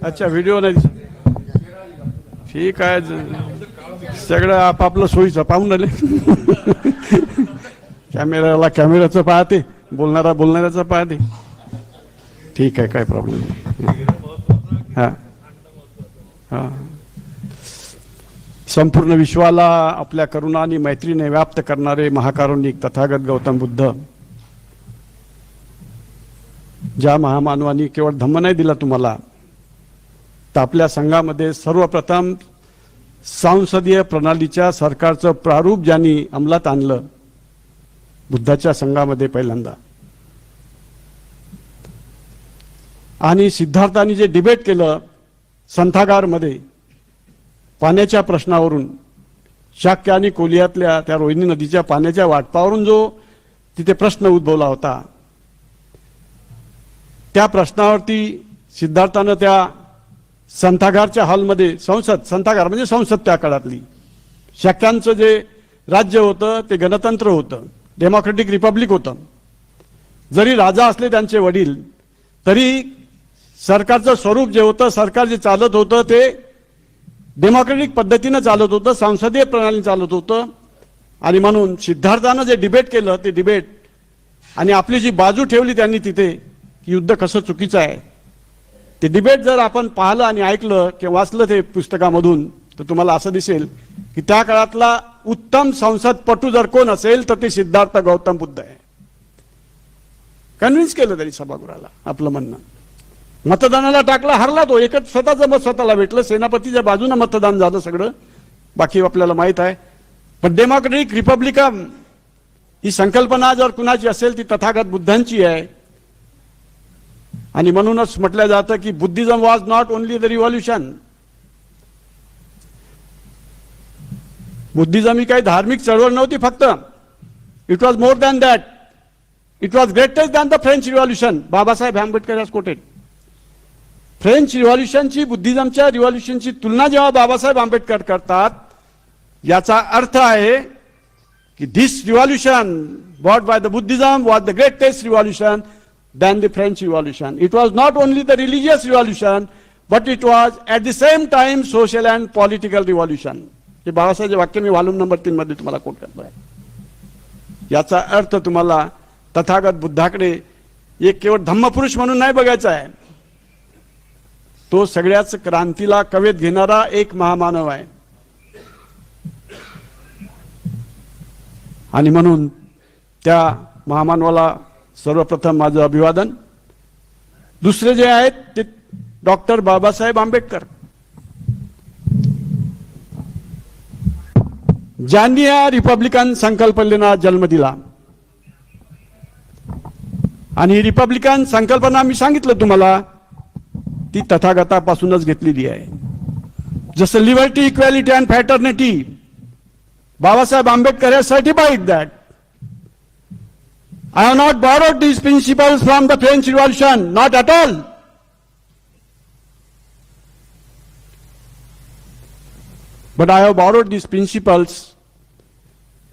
अच्छा, व्हिडिओ नाही. ठीक आहे, सगळं आपापलं सोयीचं पाहून आले. कॅमेराचं पाहते, बोलणाऱ्याचं पाहते. ठीक आहे, काय प्रॉब्लेम नाही. हां हां. संपूर्ण विश्वाला आपल्या करुणा आणि मैत्रीने व्याप्त करणारे महाकारुणिक तथागत गौतम बुद्ध, ज्या महामानवानी केवळ धम्म नाही दिला तुम्हाला, तर आपल्या संघामध्ये सर्वप्रथम सांसदीय प्रणालीच्या सरकारचं प्रारूप ज्यांनी अंमलात आणलं, बुद्धाच्या संघामध्ये पहिल्यांदा, आणि सिद्धार्थांनी जे डिबेट केलं संथागारमध्ये पाण्याच्या प्रश्नावरून, शाक्य आणि कोलियातल्या त्या रोहिणी नदीच्या पाण्याच्या वाटपावरून जो तिथे प्रश्न उद्भवला होता, त्या प्रश्नावरती सिद्धार्थानं त्या संथागारच्या हॉलमध्ये, संथागार म्हणजे संसद त्या काळातली, शाक्यांचं जे राज्य होतं ते गणतंत्र होतं, डेमोक्रेटिक रिपब्लिक होतं. जरी राजा असले त्यांचे वडील, तरी सरकारचं स्वरूप जे होतं, सरकार जे चालत होतं ते डेमोक्रेटिक पद्धतीनं चालत होतं, संसदीय प्रणाली चालत होतं. आणि म्हणून सिद्धार्थानं जे डिबेट केलं ते डिबेट, आणि आपली जी बाजू ठेवली त्यांनी तिथे की युद्ध कसं चुकीचं आहे, ते डिबेट जर आपण पाहिलं आणि ऐकलं किंवा वाचलं ते पुस्तकामधून, तर तुम्हाला असं दिसेल की त्या काळातला उत्तम संसदपटू जर कोण असेल तर ते सिद्धार्थ गौतम बुद्ध आहे. कन्व्हिन्स केलं त्यांनी सभागृहाला आपलं म्हणणं. मतदानाला टाकला, हरला तो, एकच स्वतःचं मत स्वतःला भेटलं, सेनापतीच्या बाजूने मतदान झालं सगळं, बाकी आपल्याला माहित आहे. पण डेमोक्रेटिक रिपब्लिकन ही संकल्पना जर कुणाची असेल ती तथागत बुद्धांची आहे. आणि म्हणूनच म्हटलं जातं की Buddhism was not only the revolution. Buddhism ही काही धार्मिक चळवळ नव्हती फक्त, it was more than that. It was greater than the French revolution. Babasaheb Ambedkar has quoted. French रिव्हॉल्युशनची, बुद्धिझमच्या रिव्हॉल्युशनची तुलना जेव्हा बाबासाहेब आंबेडकर करतात, याचा अर्थ आहे की this revolution brought by the Buddhism was the greatest revolution than the French Revolution. It was not only the religious revolution, but it was at the same time social and political revolution. हे बाबासाहेबचे वाक्य मी volume number 3 मध्ये तुम्हाला coat करतोय. याचा अर्थ तुम्हाला तथागत बुद्धाकडे एक केवळ धम्मपुरुष म्हणून नाही बघायचा आहे, तो सगळ्याच क्रांतीला कवेत घेणारा एक महामानव आहे. आणि म्हणून त्या महामानवाला सर्वप्रथम माझं अभिवादन. दुसरे जे आहेत ते डॉक्टर बाबासाहेब आंबेडकर, ज्यांनी या रिपब्लिकन संकल्पनेला जन्म दिला. आणि रिपब्लिकन संकल्पना मी सांगितलं तुम्हाला, ती तथागतापासूनच घेतलेली आहे. जसं liberty, equality and fraternity, Babasaheb Ambedkar has certified that. I have not borrowed these principles from the French Revolution, not at all. But I have borrowed these principles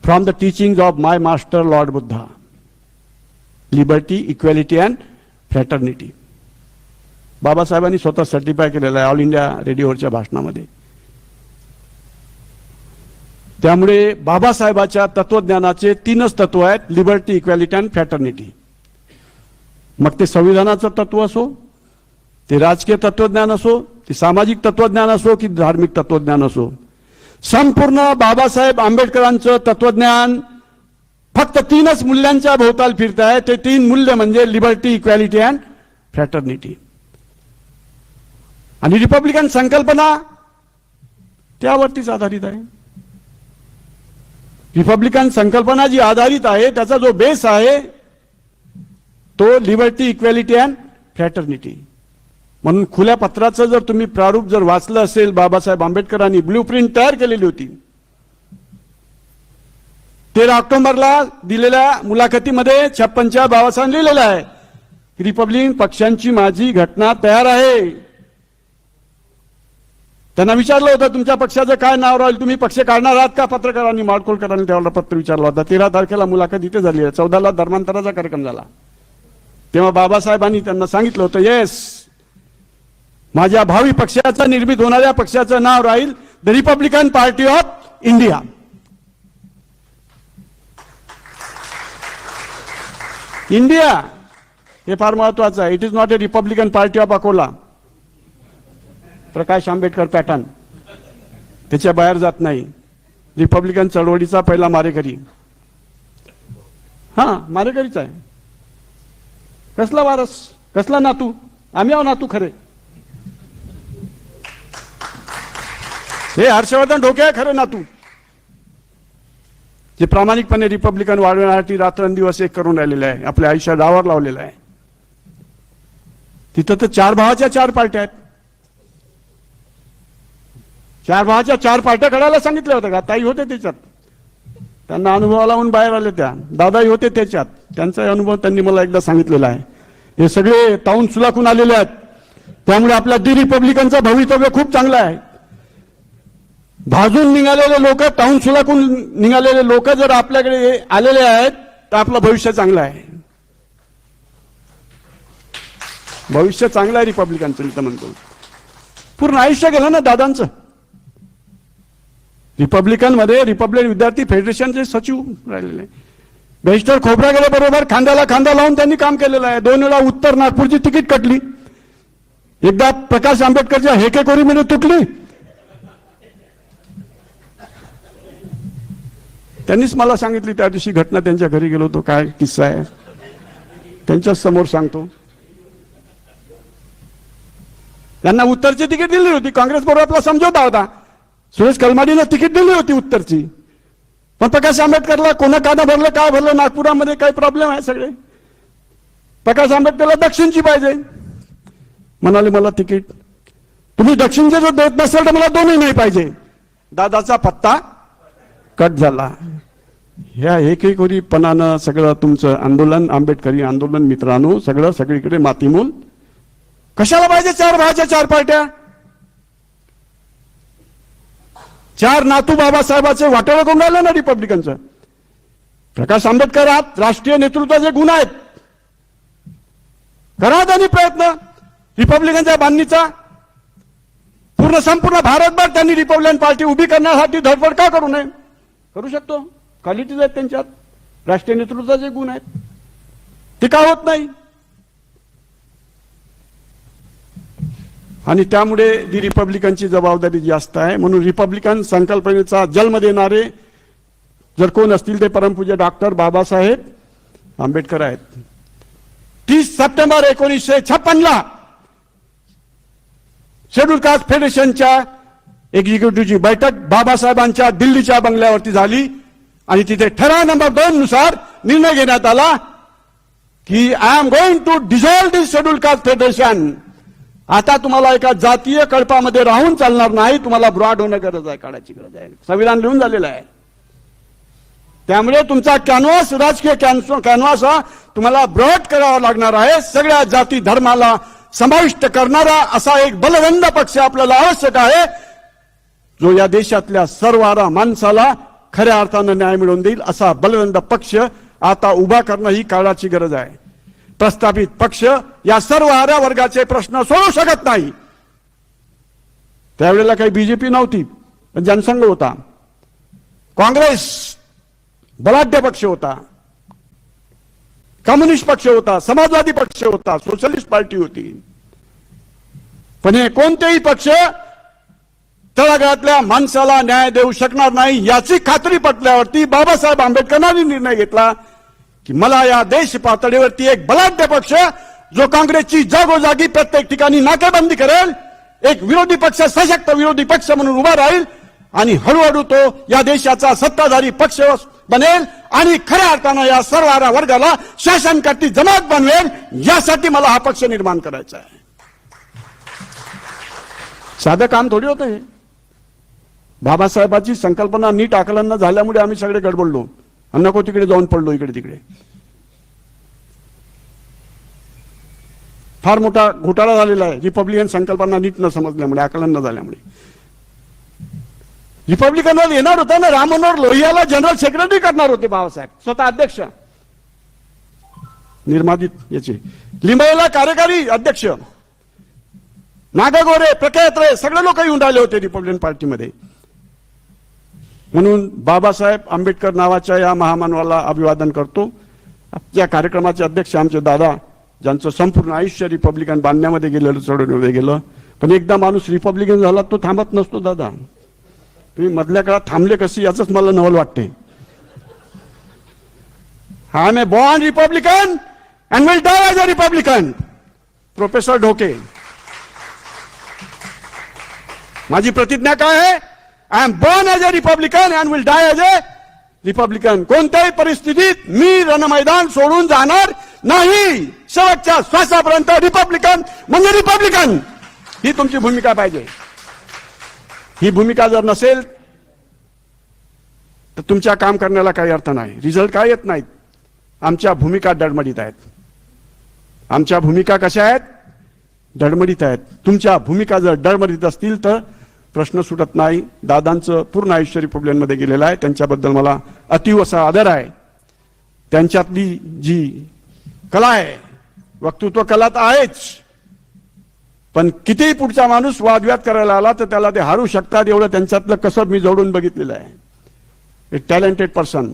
from the teachings of my master Lord Buddha. Liberty, equality and fraternity. बाबासाहेबांनी स्वतः certify केलेलं आहे all India रेडिओवरच्या भाषणामध्ये. त्यामुळे बाबासाहेबाच्या तत्वज्ञानाचे 3च तत्व आहेत, liberty, equality and fraternity. मग ते संविधानाचं तत्व असो, ते राजकीय तत्वज्ञान असो, ते सामाजिक तत्वज्ञान असो की धार्मिक तत्वज्ञान असो, संपूर्ण बाबासाहेब आंबेडकरांचं तत्वज्ञान फक्त 3च मूल्यांच्या भोवताल फिरत आहे. ते 3 मूल्य म्हणजे लिबर्टी, इक्वॅलिटी अँड फ्रॅटर्निटी. आणि रिपब्लिकन संकल्पना त्यावरतीच आधारित आहे. रिपब्लिकन संकल्पना जी आधारित आहे त्याचा जो बेस आहे तो लिबर्टी, इक्वॅलिटी अँड फ्रॅटर्निटी. म्हणून खुल्या पत्राचं जर तुम्ही प्रारूप जर वाचलं असेल, बाबासाहेब आंबेडकरांनी ब्लूप्रिंट तयार केलेली होती. 13 ऑक्टोबरला दिलेल्या मुलाखतीमध्ये 56 बाबासाहेब लिहिलेलं आहे, रिपब्लिकन पक्षांची माझी घटना तयार आहे. त्यांना विचारलं होतं तुमच्या पक्षाचं काय नाव राहील, तुम्ही पक्ष काढणार आहात का? पत्रकारांनी, माडखोलकरांनी त्यावेळेला पत्र विचारलं होतं. 13 तारखेला मुलाखत इथे झाली आहे. 14ला धर्मांतराचा कार्यक्रम झाला. तेव्हा बाबासाहेबांनी त्यांना सांगितलं होतं, येस, माझ्या भावी पक्षाचं, निर्मित होणाऱ्या पक्षाचं नाव राहील the Republican Party of India. India हे फार महत्वाचं आहे. It is not a Republican Party of Akola, Prakash Ambedkar pattern, त्याच्या बाहेर जात नाही. रिपब्लिकन चळवळीचा पहिला मारेकरी, मारेकरीच आहे. कसला वारस, कसला नातू? आम्ही आहो नातू खरे. हे हर्षवर्धन ढोके आहे खरे नातू, जे प्रामाणिकपणे रिपब्लिकन वाढवण्यासाठी रात्रंदिवस एक करून राहिलेले आहे, आपल्या आयुष्यात डावावर लावलेलं आहे. तिथं तर 4 भावाच्या 4 पार्ट्या आहेत. 4 भावाच्या 4 पार्ट्या करायला सांगितल्या होत्या का? ताई होते त्याच्यात, त्यांना अनुभवाला म्हणून बाहेर आले. त्या दादाही होते त्याच्यात, त्यांचा अनुभव त्यांनी मला एकदा सांगितलेला आहे. हे सगळे ताऊन सुलाखून आलेले आहेत. त्यामुळे आपल्या दी रिपब्लिकनचं भवितव्य खूप चांगलं आहे. भाजून निघालेले लोक, ताऊन सुलाखून निघालेले लोक जर आपल्याकडे आलेले आहेत तर आपलं भविष्य चांगलं आहे. भविष्य चांगलं आहे रिपब्लिकनचं. मी तर म्हणतो पूर्ण आयुष्य गेलं ना दादांचं. रिपब्लिकन मध्ये रिपब्लिकन विद्यार्थी फेडरेशनचे सचिव राहिलेले. बॅरिस्टर खोब्रा गेले बरोबर खांद्याला खांदा लावून त्यांनी काम केलेलं आहे. 2 वेळा उत्तर नागपूरची तिकीट कटली. एकदा प्रकाश आंबेडकरच्या हेकेकोरीमध्ये तुटली. त्यांनीच मला सांगितली त्या दिवशी घटना. त्यांच्या घरी गेलो होतो. काय किस्सा आहे त्यांच्याच समोर सांगतो. त्यांना उत्तरची तिकीट दिली होती. काँग्रेस बरोबर आपला समझोता होता. सुरेश कलमाडीने तिकीट दिली होती उत्तरची. पण प्रकाश आंबेडकरला कोणा काना भरलं, काय भरलं, नागपुरामध्ये काही प्रॉब्लेम आहे सगळे. प्रकाश आंबेडकरला दक्षिणची पाहिजे म्हणाले. मला तिकीट तुम्ही दक्षिणचे जर देत नसेल तर मला दोन्ही नाही पाहिजे. दादाचा पत्ता कट झाला. ह्या एकेकोरीपणानं सगळं तुमचं आंदोलन, आंबेडकरी आंदोलन मित्रांनो, सगळं सगळीकडे मातीमूल. कशाला पाहिजे 4 भावाच्या 4 पार्ट्या? 4 नातू बाबासाहेबाचे वाटोळं करून राहिलं ना रिपब्लिकनचं. प्रकाश आंबेडकर आहात, राष्ट्रीय नेतृत्वाचे गुण आहेत. करा त्यांनी प्रयत्न रिपब्लिकनच्या बांधणीचा. संपूर्ण भारतभर त्यांनी रिपब्लिकन पार्टी उभी करण्यासाठी धडपड का करू नये? करू शकतो. क्वालिटीज आहेत त्यांच्यात, राष्ट्रीय नेतृत्वाचे गुण आहेत. ते का होत नाही? आणि त्यामुळे दी रिपब्लिकनची जबाबदारी जास्त आहे. म्हणून रिपब्लिकन संकल्पनेचा जन्म देणारे जर कोण असतील ते परमपूज्य डॉक्टर बाबासाहेब आंबेडकर आहेत. 30 सप्टेंबर 1956ला शेड्यूल कास्ट फेडरेशनच्या एक्झिक्युटिव्हची बैठक बाबासाहेबांच्या दिल्लीच्या बंगल्यावरती झाली आणि तिथे ठराव नंबर 2 नुसार निर्णय घेण्यात आला की I am going to dissolve this schedule caste federation. आता तुम्हाला एका जातीय कळपामध्ये राहून चालणार नाही. तुम्हाला ब्रॉड होणं गरज आहे, काढायची गरज आहे. संविधान लिहून झालेलं आहे. त्यामुळे तुमचा कॅनव्हास, राजकीय कॅनव्हास हा तुम्हाला ब्रॉड करावा लागणार आहे. सगळ्या जाती धर्माला समाविष्ट करणारा असा एक बलवंत पक्ष आपल्याला आवश्यक आहे, जो या देशातल्या सर्व माणसाला खऱ्या अर्थानं न्याय मिळवून देईल. असा बलवंत पक्ष आता उभा करणं ही काळाची गरज आहे. प्रस्थापित पक्ष या सर्व आऱ्या वर्गाचे प्रश्न सोडवू शकत नाही. त्यावेळेला काही बीजेपी नव्हती, पण जनसंघ होता. काँग्रेस बलाढ्य पक्ष होता, कम्युनिस्ट पक्ष होता, समाजवादी पक्ष होता, सोशलिस्ट पार्टी होती. पण हे कोणतेही पक्ष तळागाळातल्या माणसाला न्याय देऊ शकणार नाही याची खात्री पटल्यावरती बाबासाहेब आंबेडकरांनी निर्णय घेतला की मला या देश पातळीवरती एक बलाढ्य पक्ष जो काँग्रेसची जागोजागी प्रत्येक ठिकाणी नाकेबंदी करेल, एक विरोधी पक्ष, सशक्त विरोधी पक्ष म्हणून उभा राहील आणि हळूहळू तो या देशाचा सत्ताधारी पक्ष बनेल आणि खऱ्या अर्थानं या सर्व वर्गाला शासनकर्ती जमात बनवेल. यासाठी मला हा पक्ष निर्माण करायचा आहे. साधं काम थोडी होतं हे. बाबासाहेबांची संकल्पना नीट आकलन न झाल्यामुळे आम्ही सगळे गडबडलो, नको तिकडे जाऊन पडलो, इकडे तिकडे. फार मोठा घोटाळा झालेला आहे रिपब्लिकन संकल्पना नीट न समजल्यामुळे, आकलन न झाल्यामुळे. रिपब्लिकनवर येणार होता ना, राम मनोहर लोहियाला जनरल सेक्रेटरी करणार होते बाबासाहेब, स्वतः अध्यक्ष निर्मादित याचे, लिंबाईला कार्यकारी अध्यक्ष, नागागोरे, प्रकायत्रे सगळे लोक येऊन राहिले होते रिपब्लिकन पार्टीमध्ये. म्हणून बाबासाहेब आंबेडकर नावाच्या या महामानवाला अभिवादन करतो. या कार्यक्रमाचे अध्यक्ष आमचे दादा, ज्यांचं संपूर्ण आयुष्य रिपब्लिकन बांधण्यामध्ये गेलेलं, चढवण्यामध्ये गेलं. पण एकदा माणूस रिपब्लिकन झाला तो थांबत नसतो दादा. तुम्ही मधल्या काळात थांबले कशी याच मला नवल वाटते. I am a born Republican and will die as a Republican. Professor Dhoke. माझी प्रतिज्ञा काय आहे? I am born as a Republican and will die as a Republican. कोणत्याही परिस्थितीत मी रणमैदान सोडून जाणार नाही. शेवटच्या श्वासापर्यंत रिपब्लिकन म्हणजे रिपब्लिकन. ही तुमची भूमिका पाहिजे. ही भूमिका जर नसेल तर तुमच्या काम करण्याला काही अर्थ नाही, रिझल्ट काय येत नाहीत. आमच्या भूमिका डळमळीत आहेत. आमच्या भूमिका कशा आहेत? डळमळीत आहेत. तुमच्या भूमिका जर डळमळीत असतील तर प्रश्न सुटत नाही. दादांचं पूर्ण आयुष्य रिपब्लिकनमध्ये गेलेलं आहे. त्यांच्याबद्दल मला अतीव असा आदर आहे. त्यांच्यातली जी कला आहे, वक्तृत्व कला तर आहेच, पण कितीही पुढचा माणूस वादविवाद करायला आला तर त्याला ते हारू शकतात, एवढं त्यांच्यातलं कसं मी जोडून बघितलेलं आहे. ए टॅलेंटेड पर्सन.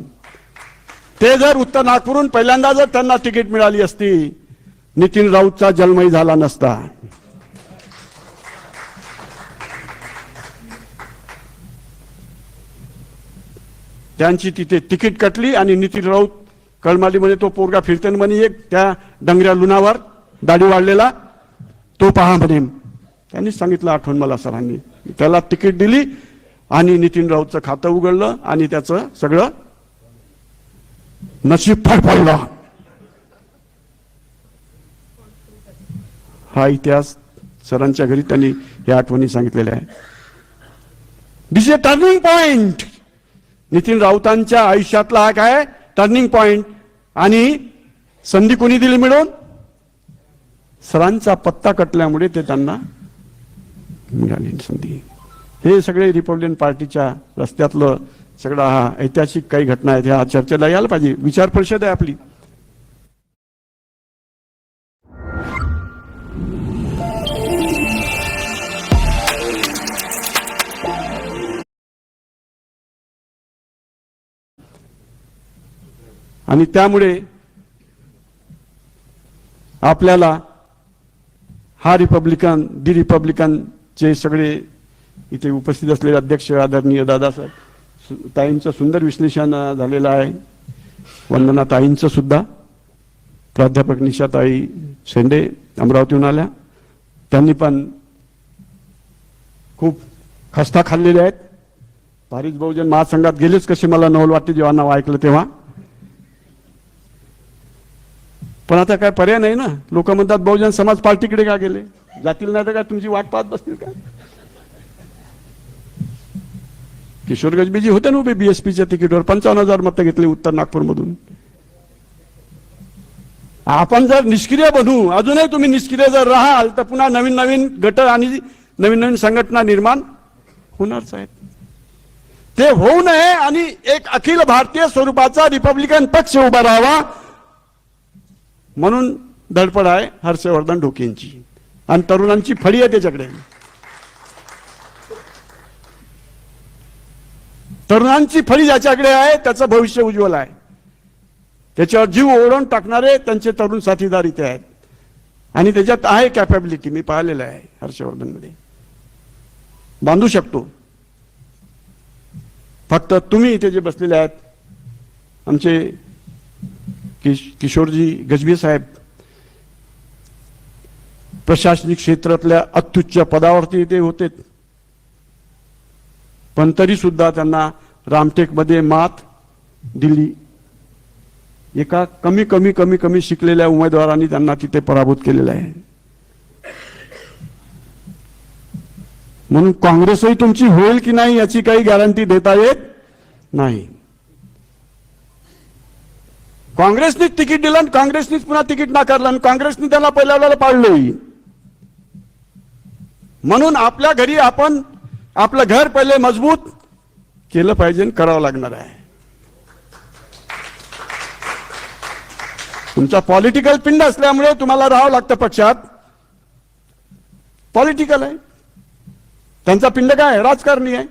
ते जर उत्तर नागपूरहून पहिल्यांदा जर त्यांना तिकीट मिळाली असती, नितीन राऊतचा जन्मही झाला नसता. त्यांची तिथे तिकीट कटली आणि नितीन राऊत कळमालीमध्ये तो पोरगा फिरते म्हणे, एक त्या डंगऱ्या लुणावर दाढी वाढलेला तो पहा म्हणे. त्यांनी सांगितलं, आठवण मला सरांनी. त्याला तिकीट दिली आणि नितीन राऊतचं खातं उघडलं आणि त्याचं सगळं नशीब फडफडलं. हा इतिहास सरांच्या घरी त्यांनी या आठवणी सांगितलेल्या आहे. This is a turning point. Nitin राऊतांच्या आयुष्यातला हा काय टर्निंग पॉइंट. आणि संधी कोणी दिली मिळून? सरांचा पत्ता कटल्यामुळे ते त्यांना मिळाली संधी. हे सगळे रिपब्लिकन पार्टीच्या रस्त्यातलं सगळं हा ऐतिहासिक काही घटना आहेत. ह्या चर्चेला यायला पाहिजे. विचार परिषद आहे आपली. आणि त्यामुळे आपल्याला हा रिपब्लिकन, दी रिपब्लिकनचे सगळे इथे उपस्थित असलेले अध्यक्ष आदरणीय दादासाहेब ताईंचं सुंदर विश्लेषण झालेलं आहे. वंदना ताईंचं सुद्धा, प्राध्यापक निशाताई शेंडे अमरावतीहून आल्या, त्यांनी पण खूप खस्ता खाल्लेले आहेत. भारित बहुजन महासंघात गेलेच कसे मला नवल वाटते जेव्हा नाव ऐकलं तेव्हा. पण आता काय पर्याय नाही ना. लोक म्हणतात बहुजन समाज पार्टीकडे का गेले? जातील नाही तर काय तुमची वाट पाहत बसतील का? किशोर गजबीजी होते ना उभे बीएसपीच्या तिकीटवर, 55,000 मतं घेतली उत्तर नागपूरमधून. आपण जर निष्क्रिय बनू, अजूनही तुम्ही निष्क्रिय जर राहाल तर पुन्हा नवीन नवीन गट आणि नवीन नवीन संघटना निर्माण होणारच आहेत. ते होऊ नये आणि एक अखिल भारतीय स्वरूपाचा रिपब्लिकन पक्ष उभा राहावा म्हणून धडपड आहे हर्षवर्धन ढोकेंची. आणि तरुणांची फळी आहे त्याच्याकडे. तरुणांची फळी ज्याच्याकडे आहे त्याचं भविष्य उज्ज्वल आहे. त्याच्यावर जीव ओढून टाकणारे त्यांचे तरुण साथीदार इथे आहेत. आणि त्याच्यात आहे कॅपॅबिलिटी. मी पाहिलेलं आहे हर्षवर्धन मध्ये. बांधू शकतो. फक्त तुम्ही इथे जे बसलेले आहेत, आमचे किशोरजी गजबी साहेब प्रशासनिक क्षेत्रातल्या अत्युच्च पदावरती ते होते, पण तरी सुद्धा त्यांना रामटेकमध्ये मात दिली. एका कमी शिकलेल्या उमेदवारांनी त्यांना तिथे पराभूत केलेला आहे. म्हणून काँग्रेसही तुमची होईल की नाही याची काही गॅरंटी देता येत नाही. काँग्रेसनीच तिकीट दिलं आणि काँग्रेसनीच पुन्हा तिकीट नाकारलं आणि काँग्रेसने त्याला पहिल्या वेळेला पाडलं. म्हणून आपल्या घरी आपण आपलं घर पहिले मजबूत केलं पाहिजे आणि करावं लागणार आहे. तुमचा पॉलिटिकल पिंड असल्यामुळे तुम्हाला राहावं लागतं पक्षात. पॉलिटिकल आहे, त्यांचा पिंड काय आहे? राजकारणी आहे.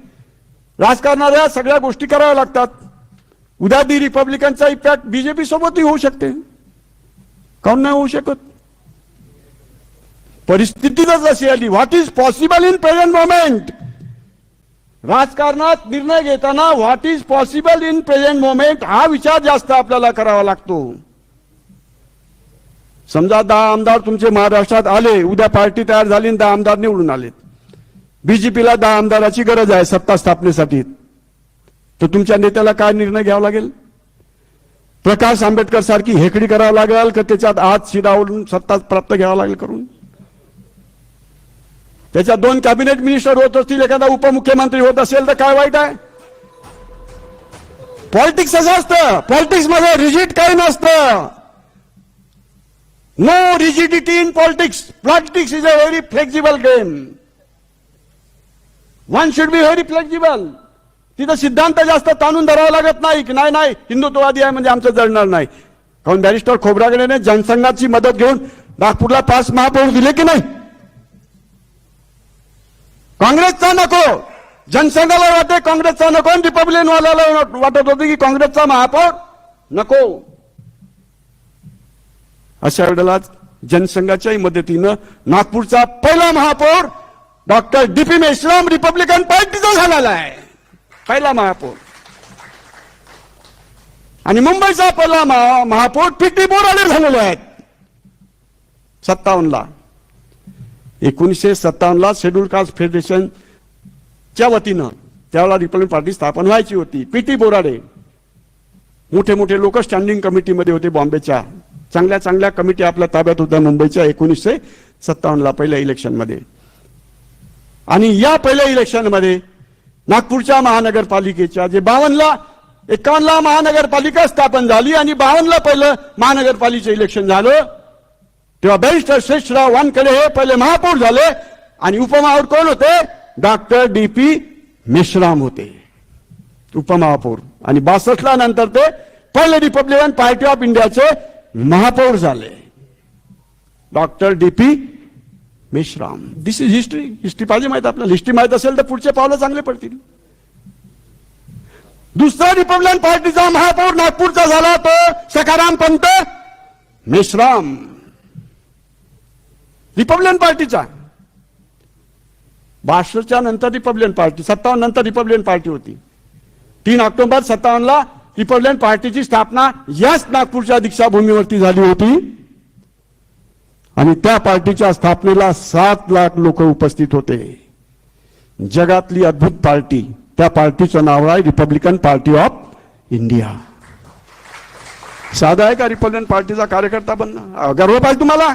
राजकारणाऱ्या सगळ्या गोष्टी कराव्या लागतात. उद्या दी रिपब्लिकनचा इम्पॅक्ट बीजेपी सोबतही होऊ शकते. काऊन नाही होऊ शकत? परिस्थितीच अशी आली. What is possible in present moment. राजकारणात निर्णय घेताना what is possible in present moment हा विचार जास्त आपल्याला करावा लागतो. समजा 10 आमदार तुमचे महाराष्ट्रात आले, उद्या पार्टी तयार झाली आणि 10 आमदार निवडून आलेत. बीजेपीला 10 आमदाराची गरज आहे सत्ता स्थापनेसाठी. तर तुमच्या नेत्याला काय निर्णय घ्यावा लागेल? प्रकाश आंबेडकर सारखी हेकडी करावं लागेल का त्याच्यात आत शिरावून सत्ता प्राप्त घ्यावं लागेल करून? त्याच्यात 2 कॅबिनेट मिनिस्टर होत असतील, एखादा उपमुख्यमंत्री होत असेल तर काय वाईट आहे? पॉलिटिक्स असं असतं. पॉलिटिक्स मध्ये रिजिड काही नसतं. No rigidity in politics. Politics is a very flexible game. One should be very flexible. तिथं सिद्धांत जास्त ताणून धरावा लागत नाही की नाही हिंदुत्ववादी आहे म्हणजे आमचं जळणार नाही. कारण बॅरिस्टर खोब्रागडेने जनसंघाची मदत घेऊन नागपूरला 5 महापौर दिले की नाही? काँग्रेसचा नको, जनसंघाला वाटते काँग्रेसचा नको, रिपब्लिकन वाल्याला वाटत होते की काँग्रेसचा महापौर नको. अशा वेळेला जनसंघाच्याही मदतीनं नागपूरचा पहिला महापौर डॉक्टर डी.पी. मेश्राम रिपब्लिकन पार्टीचा झालेला आहे. पहिला महापौर. आणि मुंबईचा पहिला महापौर पी.टी. बोराडे झालेले आहेत 57 ला. 1957 ला शेड्यूल कास्ट फेडरेशनच्या वतीनं त्यावेळेला रिपब्लिकन पार्टी स्थापन व्हायची होती. पी.टी. बोराडे मोठे मोठे लोक स्टँडिंग कमिटीमध्ये होते बॉम्बेच्या. चांगल्या चांगल्या कमिटी आपल्या ताब्यात होत्या मुंबईच्या 1957 ला पहिल्या इलेक्शनमध्ये. आणि या पहिल्या इलेक्शनमध्ये नागपूरच्या महानगरपालिकेच्या जे 51 ला महानगरपालिका स्थापन झाली आणि 52 ला पहिलं महानगरपालिकेचं इलेक्शन झालं, तेव्हा बॅरिस्टर श्रेष्ठराव वानखेडे हे पहिले महापौर झाले आणि उपमहापौर कोण होते? Doctor D P. मेश्राम होते उपमहापौर. आणि 62 ला नंतर ते पहिले रिपब्लिकन पार्टी ऑफ इंडियाचे महापौर झाले doctor D P. Meshram. This is history. History पाहिजे माहिती आपल्याला. हिस्ट्री माहित असेल तर पुढचे पावलं चांगले पडतील. दुसरा रिपब्लिकन पार्टीचा महापौर नागपूरचा झाला तो सखाराम पंत मेश्राम. रिपब्लिकन पार्टीचा 62च्या नंतर रिपब्लिकन पार्टी, 57 नंतर रिपब्लिकन पार्टी होती. 3 ऑक्टोबर 57 ला रिपब्लिकन पार्टीची स्थापना याच नागपूरच्या दीक्षाभूमीवरती झाली होती. आणि त्या पार्टीच्या स्थापनेला 7 लाख लोक उपस्थित होते. जगातली अद्भुत पार्टी. त्या पार्टीचं नाव आहे रिपब्लिकन पार्टी ऑफ इंडिया. साधा आहे का रिपब्लिकन पार्टीचा कार्यकर्ता बनणं? गर्व पाहिजे तुम्हाला.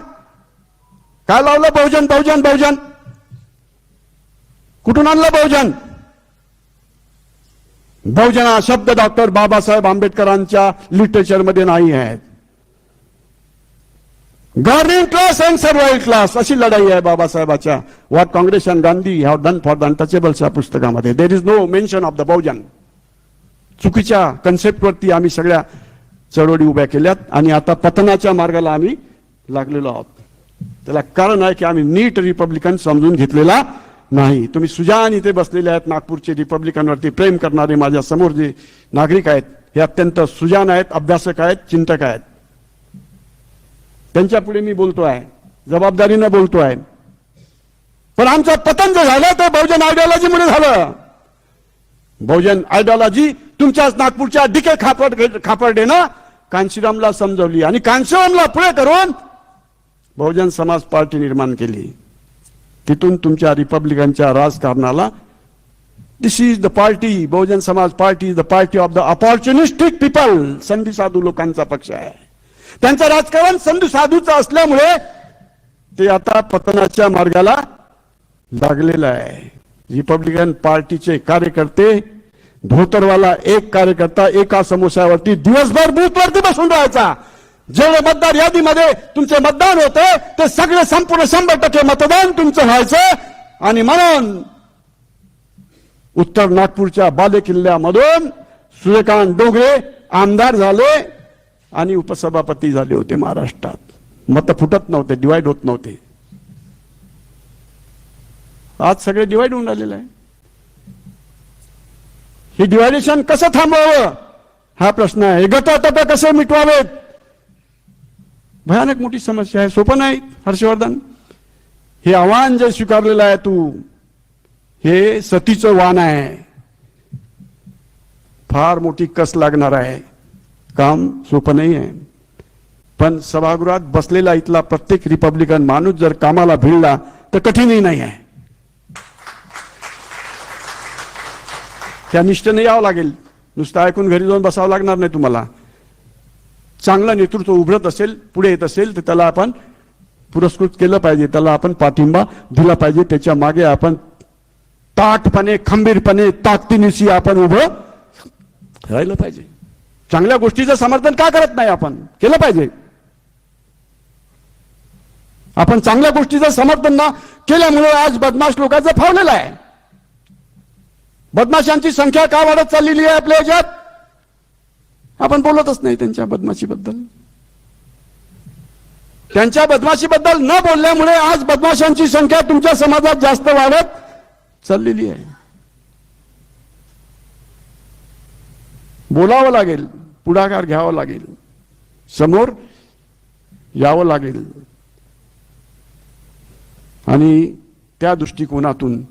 काय लावलं? बहुजन बहुजन बहुजन. कुठून आणलं बहुजन? बहुजन हा शब्द डॉक्टर बाबासाहेब आंबेडकरांच्या लिटरेचरमध्ये नाही आहे. Governing class and survival class अशी लढाई आहे बाबासाहेबाच्या. What Congress and Gandhi have done for the untouchables या पुस्तकामध्ये. There is no mention of the Bahujan. चुकीच्या कन्सेप्टवरती आम्ही सगळ्या चळवळी उभ्या केल्यात आणि आता पतनाच्या मार्गाला आम्ही लागलेलो आहोत. त्याला कारण आहे की आम्ही नीट रिपब्लिकन समजून घेतलेला नाही. तुम्ही सुजान इथे बसलेले आहेत नागपूरचे रिपब्लिकनवरती प्रेम करणारे माझ्या समोर जे नागरिक आहेत हे अत्यंत सुजान आहेत, अभ्यासक आहेत, चिंतक आहेत. त्यांच्या पुढे मी बोलतो आहे, जबाबदारीनं बोलतो आहे. पण आमचं पतन जे झालं ते बहुजन आयडिओलॉजीमुळे झालं. बहुजन आयडिओलॉजी तुमच्याच नागपूरच्या डीके खापर्डेनं कांशीरामला समजवली आणि कांशीरामला पुढे करून बहुजन समाज पार्टी निर्माण केली. तिथून तुमच्या रिपब्लिकनच्या राजकारणाला this is the party, Bahujan Samaj party is the party of the opportunistic people. संधी साधू लोकांचा पक्ष आहे. त्यांचं राजकारण संधी साधूचं असल्यामुळे ते आता पतनाच्या मार्गाला लागलेलं आहे. रिपब्लिकन पार्टीचे कार्यकर्ते, धोतरवाला एक कार्यकर्ता एका समोस्यावरती दिवसभर बूथवरती बसून राहायचा. जेवढे मतदार यादीमध्ये तुमचे मतदान होते ते सगळे संपूर्ण 100% मतदान तुमचं व्हायचं. आणि म्हणून उत्तर नागपूरच्या बालेकिल्ल्यामधून सूर्यकांत डोंगरे आमदार झाले आणि उपसभापती झाले होते महाराष्ट्रात. मत फुटत नव्हते, डिवाइड होत नव्हते. आज सगळे डिवाइड होऊन राहिलेलं आहे. हे डिवायडेशन कसं थांबवावं हा प्रश्न आहे. गटतट कसे मिटवावेत, भयानक मोठी समस्या आहे. सोपं नाही हर्षवर्धन. हे आव्हान जे स्वीकारलेलं आहे तू, हे सतीचं वाण आहे. फार मोठी कस लागणार आहे, काम सोपं नाही आहे. पण सभागृहात बसलेला इथला प्रत्येक रिपब्लिकन माणूस जर कामाला भिडला तर कठीणही नाही आहे. त्या निष्ठेने यावं लागेल. नुसतं ऐकून घरी जाऊन बसावं लागणार नाही तुम्हाला. चांगलं नेतृत्व उभरत असेल, पुढे येत असेल तर त्याला आपण पुरस्कृत केलं पाहिजे, त्याला आपण पाठिंबा दिला पाहिजे. त्याच्या मागे आपण ताठपणे, खंबीरपणे, ताकदीनिशी आपण उभं राहिलं पाहिजे. चांगल्या गोष्टीचं समर्थन का करत नाही आपण? केलं पाहिजे. आपण चांगल्या गोष्टीचं समर्थन ना केल्यामुळे आज बदमाश लोकांचं फावलेलं आहे. बदमाशांची संख्या का वाढत चाललेली आहे आपल्या याच्यात? आपण बोलतच नाही त्यांच्या बदमाशीबद्दल. त्यांच्या बदमाशीबद्दल न बोलल्यामुळे आज बदमाशांची संख्या तुमच्या समाजात जास्त वाढत चाललेली आहे. बोलावं लागेल, पुढाकार घ्यावा लागेल, समोर यावं लागेल. आणि त्या दृष्टिकोनातून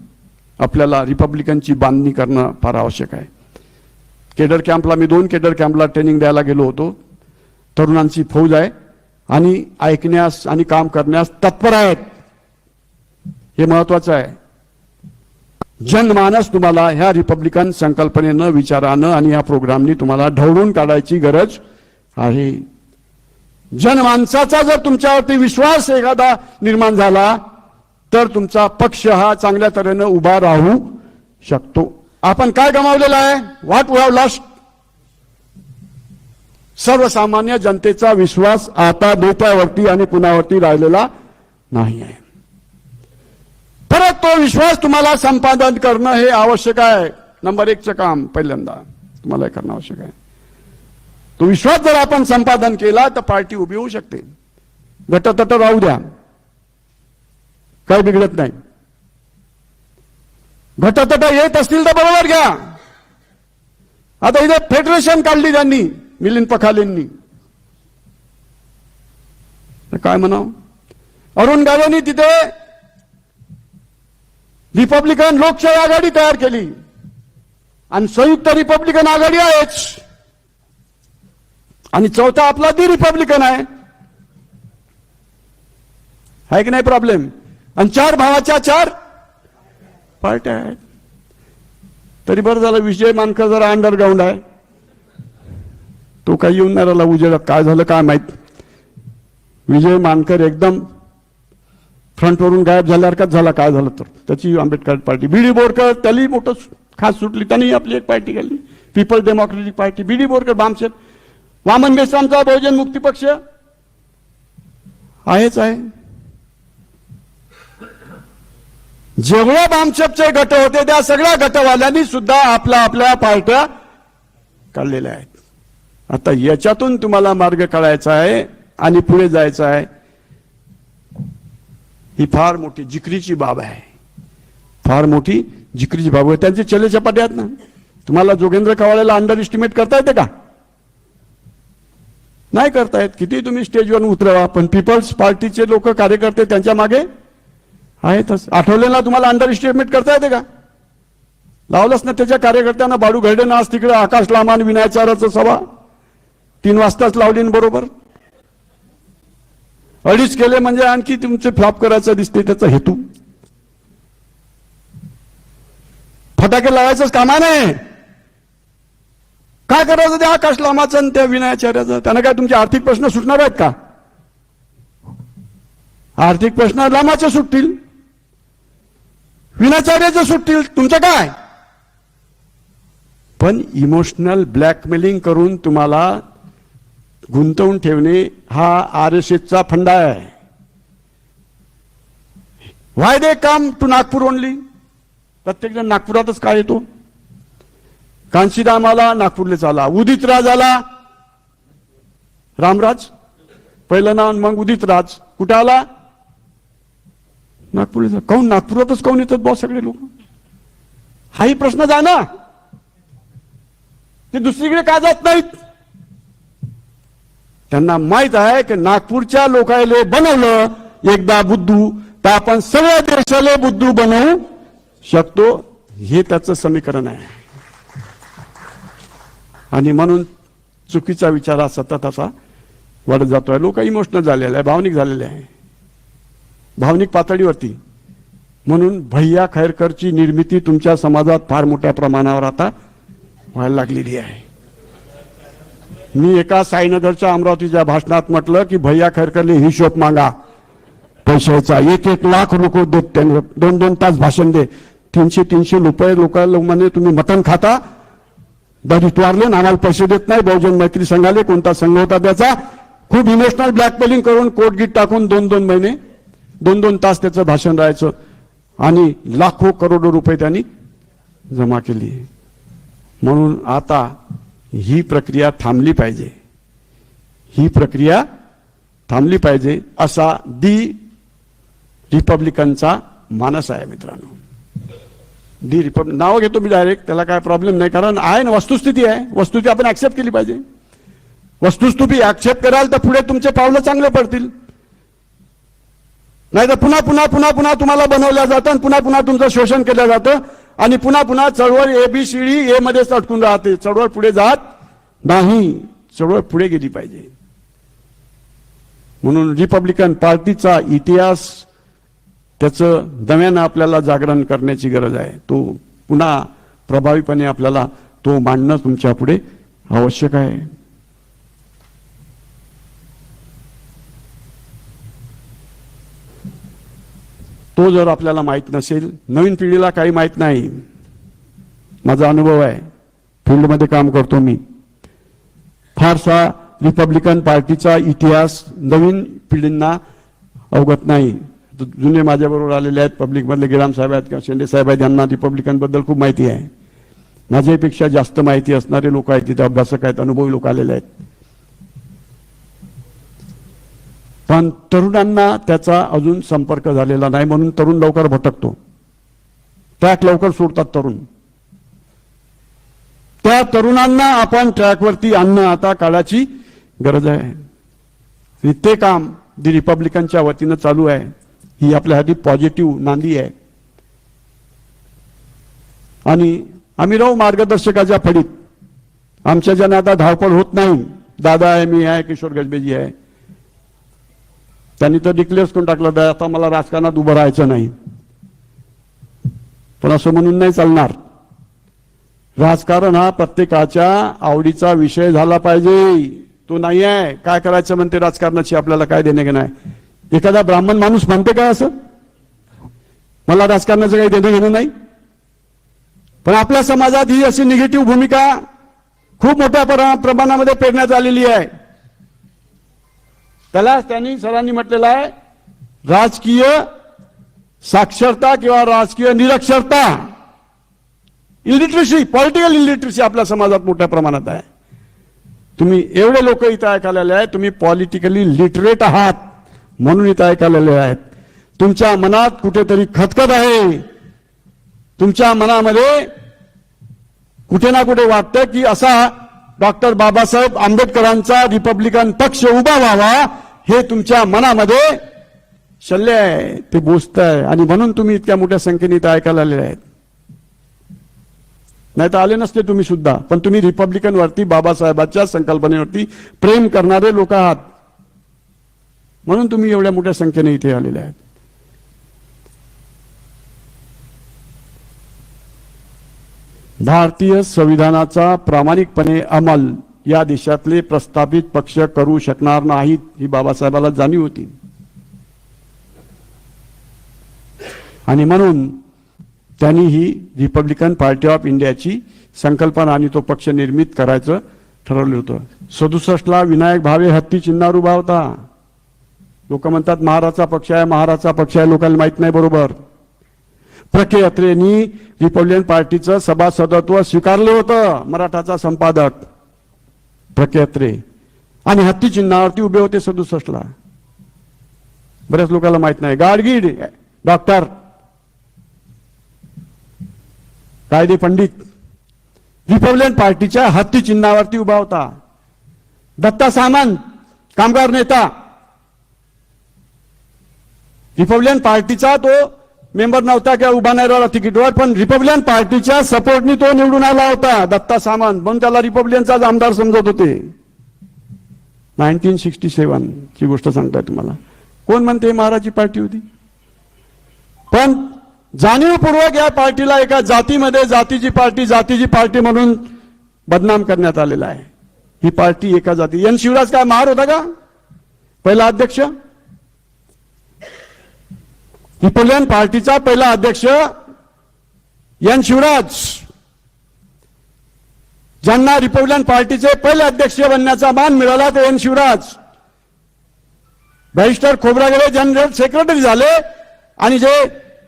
आपल्याला रिपब्लिकनची बांधणी करणं फार आवश्यक आहे. केडर कॅम्पला मी 2 केडर कॅम्पला ट्रेनिंग द्यायला गेलो होतो. तरुणांची फौज आहे आणि ऐकण्यास आणि काम करण्यास तत्पर आहेत. हे महत्वाचं आहे. जनमानस तुम्हाला ह्या रिपब्लिकन संकल्पनेनं, विचारानं आणि या प्रोग्रामनी तुम्हाला ढवळून काढायची गरज आहे. जनमानसाचा जर तुमच्यावरती विश्वास एखादा निर्माण झाला तर तुमचा पक्ष हा चांगल्या तऱ्हेनं उभा राहू शकतो. आपण काय गमावलेलं आहे? What we have lost? सर्वसामान्य जनतेचा विश्वास आता नेत्यावरती आणि कुणावरती राहिलेला नाही आहे. परत तो विश्वास तुम्हाला संपादन करणं हे आवश्यक आहे. नंबर 1चं काम पहिल्यांदा तुम्हाला हे करणं आवश्यक आहे. तो विश्वास जर आपण संपादन केला तर पार्टी उभी होऊ शकते. गटतट राहू द्या, काही बिघडत नाही. गटतट येत असतील तर बरोबर घ्या. आता इथे फेडरेशन काढली त्यांनी, मिलिंद पखालेंनी. काय म्हणावं? अरुण गावेंनी तिथे रिपब्लिकन लोकशाही आघाडी तयार केली आणि संयुक्त रिपब्लिकन आघाडी आहेच. आणि चौथा आपला दी रिपब्लिकन आहे की नाही प्रॉब्लेम? आणि 4 भावाच्या 4 पार्ट्या आहेत. तरी बरं झालं विजय मानकर जरा अंडरग्राऊंड आहे. तो काही येऊन नाही राहिला उजेडात. काय झालं काय माहित? विजय मानकर एकदम फ्रंटवरून गायब झाल्यासारखाच झाला. काय झालं तर त्याची आंबेडकर पार्टी, बीडी बोरकर त्याला मोठं खास सुटली. त्यांनी आपली एक पार्टी काढली, पीपल डेमोक्रेटिक पार्टी. बीडी बोरकर बामशेत, वामन बेसामचा बहुजन मुक्ती पक्ष आहेच आहे. जेवढ्या बामशेपचे गट होते त्या सगळ्या गटवाल्यांनी सुद्धा आपल्या पार्ट्या काढलेल्या आहेत. आता याच्यातून तुम्हाला मार्ग काढायचा आहे आणि पुढे जायचं आहे. ही फार मोठी जिकरीची बाब आहे. फार मोठी जिकरीची बाब आहे. त्यांचे चले चपाटे आहेत ना. तुम्हाला जोगेंद्र कवाळेला अंडर एस्टिमेट करता येते का? नाही करतायत. किती तुम्ही स्टेजवर उतरवा, पण पीपल्स पार्टीचे लोक कार्यकर्ते त्यांच्या मागे आहेतच. आठवलेला तुम्हाला अंडर एस्टिमेट करता येते का? लावलंच ना त्याच्या कार्यकर्त्यांना. बाळू घरडेनं आज तिकडे आकाश लामान विनायचाराचं सभा 3 वाजताच लावली बरोबर. 2.5 केले म्हणजे आणखी तुमचे फ्लॉप करायचं दिसते त्याचा हेतू. फटाके लावायचंच कामा नाही. काय करायचं त्या आकाश लामाचं आणि त्या विनायाचार्याचं? त्यांना काय तुमचे आर्थिक प्रश्न सुटणार आहेत का? आर्थिक प्रश्न लामाचे सुटतील, विनाचार्याचे सुटतील, तुमचं काय? पण इमोशनल ब्लॅकमेलिंग करून तुम्हाला गुंतवून ठेवणे हा RSSचा फंडा आहे. व्हाय दे कम टू नागपूर ओनली? प्रत्येक जण नागपुरातच काय येतो? कांशीराम आला नागपूरला चाला, उदित राज आला, रामराज पहिलं नाव, मग उदित राज कुठे आला? नागपूरला. काऊन नागपुरातच काऊन येतात बॉस सगळे लोक? हाही प्रश्नच आहे ना. ते दुसरीकडे का जात नाहीत? त्यांना माहित आहे की नागपूरच्या लोकांना बनवलं एकदा बुद्धू तर आपण सगळ्या देशाला बुद्धू बनवू शकतो, हे त्याचं समीकरण आहे. आणि म्हणून चुकीचा विचार हा सतत असा वाढत जातोय. लोक इमोशनल झालेले आहे, भावनिक झालेले आहे, भावनिक पातळीवरती. म्हणून भैया खैरकरची निर्मिती तुमच्या समाजात फार मोठ्या प्रमाणावर आता व्हायला लागलेली आहे. मी एका साईनगरच्या अमरावतीच्या भाषणात म्हटलं की भैया खैरकरले हिशोब मागा पैशाचा. 1-1 लाख रुपये देत, त्यांनी 2-2 तास भाषण दे. 300-300 रुपये लोकांना म्हणे तुम्ही मटण खाता, दरिद्वारले आम्हाला पैसे देत नाही. बहुजन मैत्री संघाले कोणता संघ होता त्याचा, खूप इमोशनल ब्लॅकमेलिंग करून कोर्टगीट टाकून 2-2 महिने 2-2 तास त्याचं भाषण राहायचं आणि लाखो करोडो रुपये त्यांनी जमा केली. म्हणून आता ही प्रक्रिया थांबली पाहिजे, ही प्रक्रिया थांबली पाहिजे असा रिपब्लिकनचा मानस आहे मित्रांनो. नाव घेतो मी डायरेक्ट, त्याला काय प्रॉब्लेम नाही, कारण आहे ना, वस्तुस्थिती आहे. वस्तुस्थिती आपण ऍक्सेप्ट केली पाहिजे. वस्तुस्थिती ऍक्सेप्ट कराल तर पुढे तुमचे पावलं चांगले पडतील. नाही तर पुन्हा पुन्हा पुन्हा पुन्हा तुम्हाला बनवल्या जातं आणि पुन्हा पुन्हा तुमचं शोषण केलं जातं आणि पुन्हा पुन्हा चळवळ ABCD ए मध्येच अटकून राहते. चळवळ पुढे जात नाही, चळवळ पुढे गेली पाहिजे. म्हणून रिपब्लिकन पार्टीचा इतिहास, त्याचं दम्यानं आपल्याला जागरण करण्याची गरज आहे. तो पुन्हा प्रभावीपणे आपल्याला तो मांडणं तुमच्या पुढे आवश्यक आहे. तो जर आपल्याला माहित नसेल, नवीन पिढीला काही माहित नाही. माझा अनुभव आहे, फील्डमध्ये काम करतो मी. फारसा रिपब्लिकन पार्टीचा इतिहास नवीन पिढींना अवगत नाही. जुने माझ्याबरोबर आलेले आहेत, पब्लिकमधले गिराम साहेब आहेत किंवा शेंडे साहेब आहेत, यांना रिपब्लिकन बद्दल खूप माहिती आहे. माझ्यापेक्षा जास्त माहिती असणारे लोक आहेत तिथे, अभ्यासक आहेत, अनुभवी लोक आलेले आहेत. पण तरुणांना त्याचा अजून संपर्क झालेला नाही, म्हणून तरुण लवकर भटकतो, ट्रॅक लवकर सोडतात तरुण. त्या तरुणांना आपण ट्रॅकवरती आणणं आता काळाची गरज आहे. ते काम रिपब्लिकनच्या वतीनं चालू आहे. ही आपल्यासाठी पॉझिटिव्ह नांदी आहे. आणि आम्ही राहू मार्गदर्शकाच्या फळीत. आमच्या ज्यांना आता धावपळ होत नाही, दादा आहे, मी आहे, किशोर गजबेजी आहे, त्यांनी तर डिक्लेअर करून टाकलं आता मला राजकारणात उभं राहायचं नाही. पण असं म्हणून नाही चालणार. राजकारण हा प्रत्येकाच्या आवडीचा विषय झाला पाहिजे, तो नाही आहे. काय करायचं म्हणते राजकारणाची आपल्याला काय देणे घेणं आहे? एखादा ब्राह्मण माणूस म्हणते काय असं, मला राजकारणाचं काही देणं घेणं नाही? पण आपल्या समाजात ही अशी निगेटिव्ह भूमिका खूप मोठ्या प्रमाणामध्ये पेरण्यात आलेली आहे. त्याला सरांनी म्हटलेलं आहे राजकीय साक्षरता किंवा राजकीय निरक्षरता, इलिटरसी, पॉलिटिकल इलिटरसी आपल्या समाजात मोठ्या प्रमाणात आहे. तुम्ही एवढे लोक इथं ऐकायला आले आहेत, तुम्ही पॉलिटिकली लिटरेट आहात म्हणून इथं ऐकायला आले आहेत. तुमच्या मनात कुठेतरी खतखत आहे, तुमच्या मनामध्ये कुठे ना कुठे वाटतं की असा डॉक्टर बाबासाहेब आंबेडकरांचा रिपब्लिकन पक्ष उभा व्हावा, हे तुमच्या मनामध्ये शल्य आहे, ते बोचत आहे. आणि म्हणून तुम्ही इतक्या मोठ्या संख्येने इथं ऐकायला आलेले आहेत. नाही तर आले नसते तुम्ही सुद्धा, पण तुम्ही रिपब्लिकन वरती, बाबासाहेबांच्या संकल्पनेवरती प्रेम करणारे लोक आहात, म्हणून तुम्ही एवढ्या मोठ्या संख्येने इथे आलेले आहेत. भारतीय संविधानाचा प्रामाणिकपणे अंमल या देशातले प्रस्थापित पक्ष करू शकणार नाहीत, ही बाबासाहेबाला जाणीव होती. आणि म्हणून त्यांनी ही रिपब्लिकन पार्टी ऑफ इंडियाची संकल्पना आणि तो पक्ष निर्मित करायचं ठरवलं होतं. 67ला विनायक भावे हत्ती चिन्हावर उभा होता. लोक म्हणतात महाराचा पक्ष आहे, महाराचा पक्ष आहे, लोकांना माहित नाही बरोबर. प्रके अत्रेंनी रिपब्लिकन पार्टीचं सभासदत्व स्वीकारलं होतं. मराठाचा संपादक प्रके अत्रे आणि हत्ती चिन्हावरती उभे होते 67ला. बऱ्याच लोकांना माहित नाही. गाडगीळ डॉक्टर कायदे पंडित रिपब्लिकन पार्टीच्या हत्ती चिन्हावरती उभा होता. दत्ता सामंत कामगार नेता रिपब्लिकन पार्टीचा तो मेंबर नव्हता किंवा उभा नाही राहिला तिकीटवर, पण रिपब्लिकन पार्टीच्या सपोर्टनी तो निवडून आला होता दत्ता सामंत, म्हणून त्याला रिपब्लिकनचाच आमदार समजत होते. 1967 ची गोष्ट सांगताय तुम्हाला. कोण म्हणते महाराजची पार्टी होती? पण जाणीवपूर्वक या पार्टीला एका जातीमध्ये जातीची पार्टी म्हणून बदनाम करण्यात आलेला आहे. ही पार्टी एका जाती. एन शिवराज काय महार होता का पहिला अध्यक्ष? रिपब्लिकन पार्टीचा पहिला अध्यक्ष एन शिवराज, ज्यांना रिपब्लिकन पार्टीचे पहिले अध्यक्ष बनण्याचा मान मिळाला ते N Shivraj. Barrister Khobragade general secretary झाले आणि जे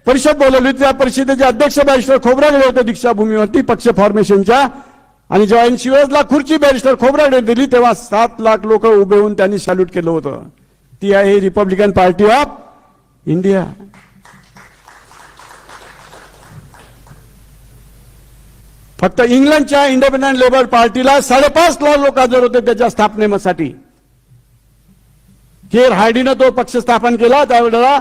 परिषद बोलवली होती त्या परिषदेचे अध्यक्ष बॅरिस्टर खोब्रागडे होते दीक्षाभूमीवरती पक्ष फॉर्मेशनच्या. आणि जेव्हा एन शिवराजला खुर्ची बॅरिस्टर खोब्रागडे दिली तेव्हा 7 लाख लोक उभे होऊन त्यांनी सॅल्यूट केलं होतं. ती आहे रिपब्लिकन पार्टी ऑफ इंडिया. फक्त इंग्लंडच्या इंडिपेंडंट लेबर पार्टीला 5.5 लाख लोक हजर होते त्याच्या स्थापनेसाठी. केर हार्डीनं तो पक्ष स्थापन केला त्यावेळेला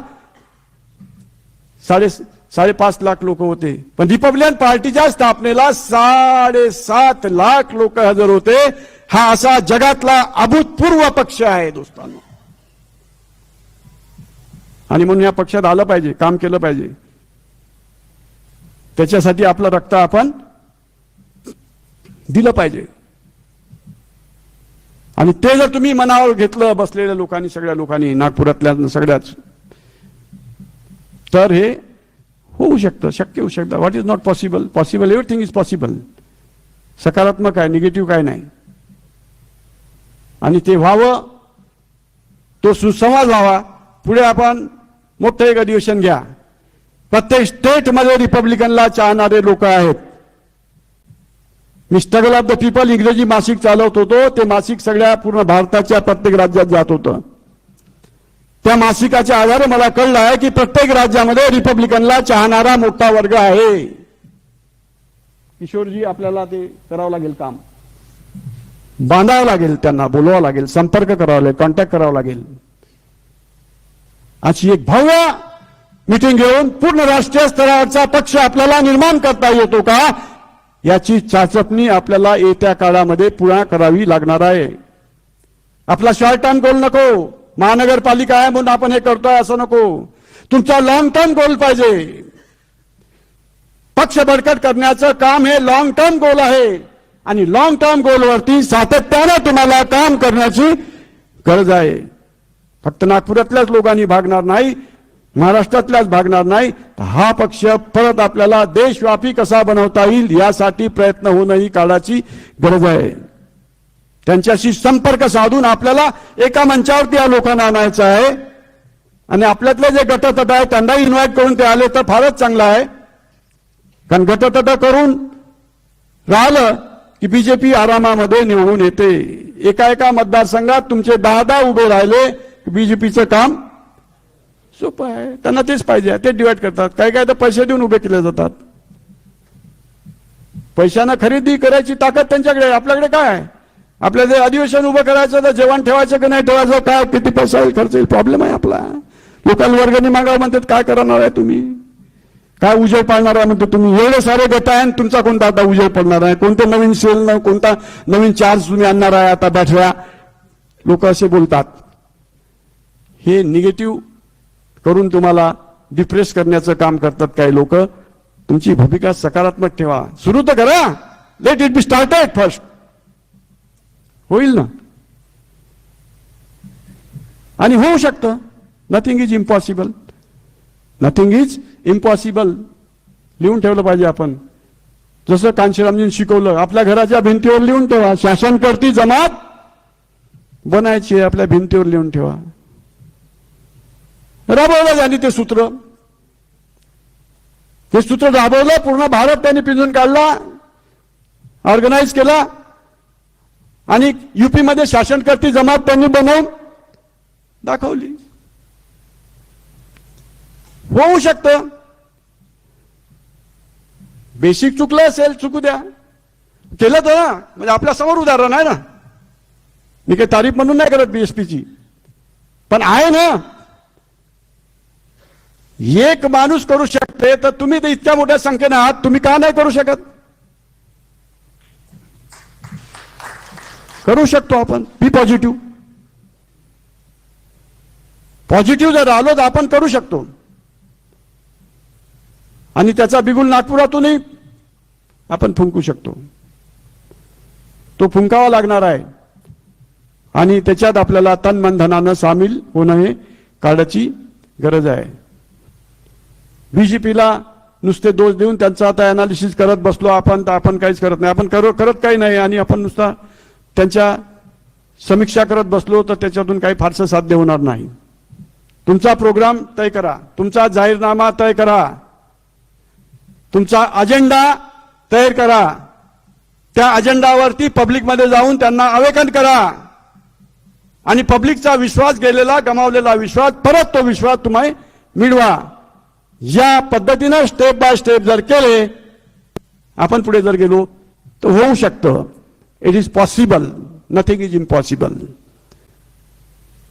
5.5 लाख लोक होते. पण रिपब्लिकन पार्टीच्या स्थापनेला 7.5 लाख लोक हजर होते. हा असा जगातला अभूतपूर्व पक्ष आहे दोस्तांनो. आणि म्हणून या पक्षात आलं पाहिजे, काम केलं पाहिजे. त्याच्यासाठी आपलं रक्त आपण दिलं पाहिजे. आणि ते जर तुम्ही मनावर घेतलं बसलेल्या लोकांनी, सगळ्या लोकांनी, नागपुरातल्या सगळ्याच, तर हे होऊ शकतं, शक्य होऊ शकतं. What is not possible? Possible, everything is possible. सकारात्मक आहे, निगेटिव्ह काय नाही. आणि ते व्हावं, तो सुसंवाद व्हावा. पुढे आपण मोठं एक अधिवेशन घ्या. प्रत्येक स्टेटमध्ये रिपब्लिकनला चाहणारे लोक आहेत. मी स्ट्रगल ऑफ द पीपल इंग्रजी मासिक चालवत होतो. ते मासिक सगळ्या पूर्ण भारताच्या प्रत्येक राज्यात जात होतं. त्या मासिकाच्या आधारे मला कळलं आहे की प्रत्येक राज्यामध्ये रिपब्लिकनला चाहणारा मोठा वर्ग आहे. किशोरजी, आपल्याला ते करावं लागेल, काम बांधावं लागेल, त्यांना बोलवावं लागेल, संपर्क करावा लागेल, कॉन्टॅक्ट करावा लागेल. अशी एक भव्य मीटिंग घेऊन पूर्ण राष्ट्रीय स्तरावरचा पक्ष आपल्याला निर्माण करता येतो का याची चाचपणी आपल्याला येत्या काळामध्ये पुन्हा करावी लागणार आहे. आपला शॉर्ट टर्म गोल नको, महानगरपालिका आहे म्हणून आपण हे करतोय असं नको. तुमचा लॉंग टर्म गोल पाहिजे. पक्ष बळकट करण्याचं काम हे लॉंग टर्म गोल आहे. आणि लॉंग टर्म गोलवरती सातत्यानं तुम्हाला काम करण्याची गरज आहे. फक्त नागपुरातल्याच लोकांनी भागणार नाही, महाराष्ट्रातल्याच भागणार नाही. हा पक्ष परत आपल्याला देशव्यापी कसा बनवता येईल यासाठी प्रयत्न होणं ही काळाची गरज आहे. त्यांच्याशी संपर्क साधून आपल्याला एका मंचावरती या लोकांना आणायचं आहे. आणि आपल्यातले जे गटतट आहे त्यांना इन्व्हाइट करून ते आले तर फारच चांगलं आहे. कारण गटतट करून राहिलं की बीजेपी आरामामध्ये निवडून येते. एका मतदारसंघात तुमचे 10 उभे राहिले, बीजेपीचं काम सोपं आहे. त्यांना तेच पाहिजे, ते डिवाइड करतात. काय तर पैसे देऊन उभे केले जातात. पैशानं खरेदी करायची ताकद त्यांच्याकडे आहे. आपल्याकडे काय आहे? आपल्या जे अधिवेशन उभं करायचं तर जेवण ठेवायचं की नाही ठेवायचं, काय किती पैसा येईल, खर्च येईल, प्रॉब्लेम आहे आपला. लोकांना वर्गणी मागावं म्हणतात. काय करणार आहे तुम्ही? काय उजेड पाडणार आहे म्हणतो तुम्ही? एवढे सारे गट आहे, तुमचा कोणता आता उजेड पडणार आहे? कोणते नवीन सेल, कोणता नवीन चार्ज तुम्ही आणणार आहे आता बॅटऱ्या? लोक असे बोलतात. हे निगेटिव्ह करून तुम्हाला डिप्रेस करण्याचं काम करतात काही लोक. तुमची भूमिका सकारात्मक ठेवा. सुरू तर करा. Let it be started first. होईल ना. आणि होऊ शकतं. Nothing is impossible. Nothing is impossible. लिहून ठेवलं पाहिजे आपण. जसं कांशीरामजींनी शिकवलं, आपल्या घराच्या भिंतीवर लिहून ठेवा. शासनकर्ती जमात बनायची आपल्या भिंतीवर लिहून ठेवा. राबवलं जाणी ते सूत्र. हे सूत्र राबवलं, पूर्ण भारत त्यांनी पिंजून काढला, ऑर्गनाईज केला आणि युपी मध्ये शासनकर्ती जमात त्यांनी बनवून दाखवली. होऊ शकतं. बेसिक चुकलं असेल, चुकू द्या. केलं तर ना, म्हणजे आपल्या समोर उदाहरण आहे ना. मी काही तारीफ म्हणून नाही करत बीएसपीची, पण आहे ना. एक माणूस करू शकते तर तुम्ही तर इतक्या मोठ्या संख्येने आहात, तुम्ही का नाही करू शकत? करू शकतो आपण. बी पॉझिटिव्ह. पॉझिटिव्ह जर आलो तर आपण करू शकतो. आणि त्याचा बिगुल नागपुरातूनही आपण फुंकू शकतो. तो फुंकावा लागणार आहे आणि त्याच्यात आपल्याला तन मन धनानं सामील होणं हे काळाची गरज आहे. बीजेपीला नुसते दोष देऊन त्यांचा आता अनालिसिस करत बसलो आपण, तर आपण काहीच करत नाही. आपण करत काही नाही आणि आपण नुसता त्यांच्या समीक्षा करत बसलो तर त्याच्यातून काही फारसं साध्य होणार नाही. तुमचा प्रोग्राम तय करा, तुमचा जाहीरनामा तय करा, तुमचा अजेंडा तयार करा. त्या अजेंडावरती पब्लिकमध्ये जाऊन त्यांना अवेकन करा आणि पब्लिकचा विश्वास गेलेला, गमावलेला विश्वास, परत तो विश्वास तुम्ही मिळवा. या पद्धतीनं स्टेप बाय स्टेप जर केले, आपण पुढे जर गेलो तर होऊ शकतं. It is possible. Nothing is impossible.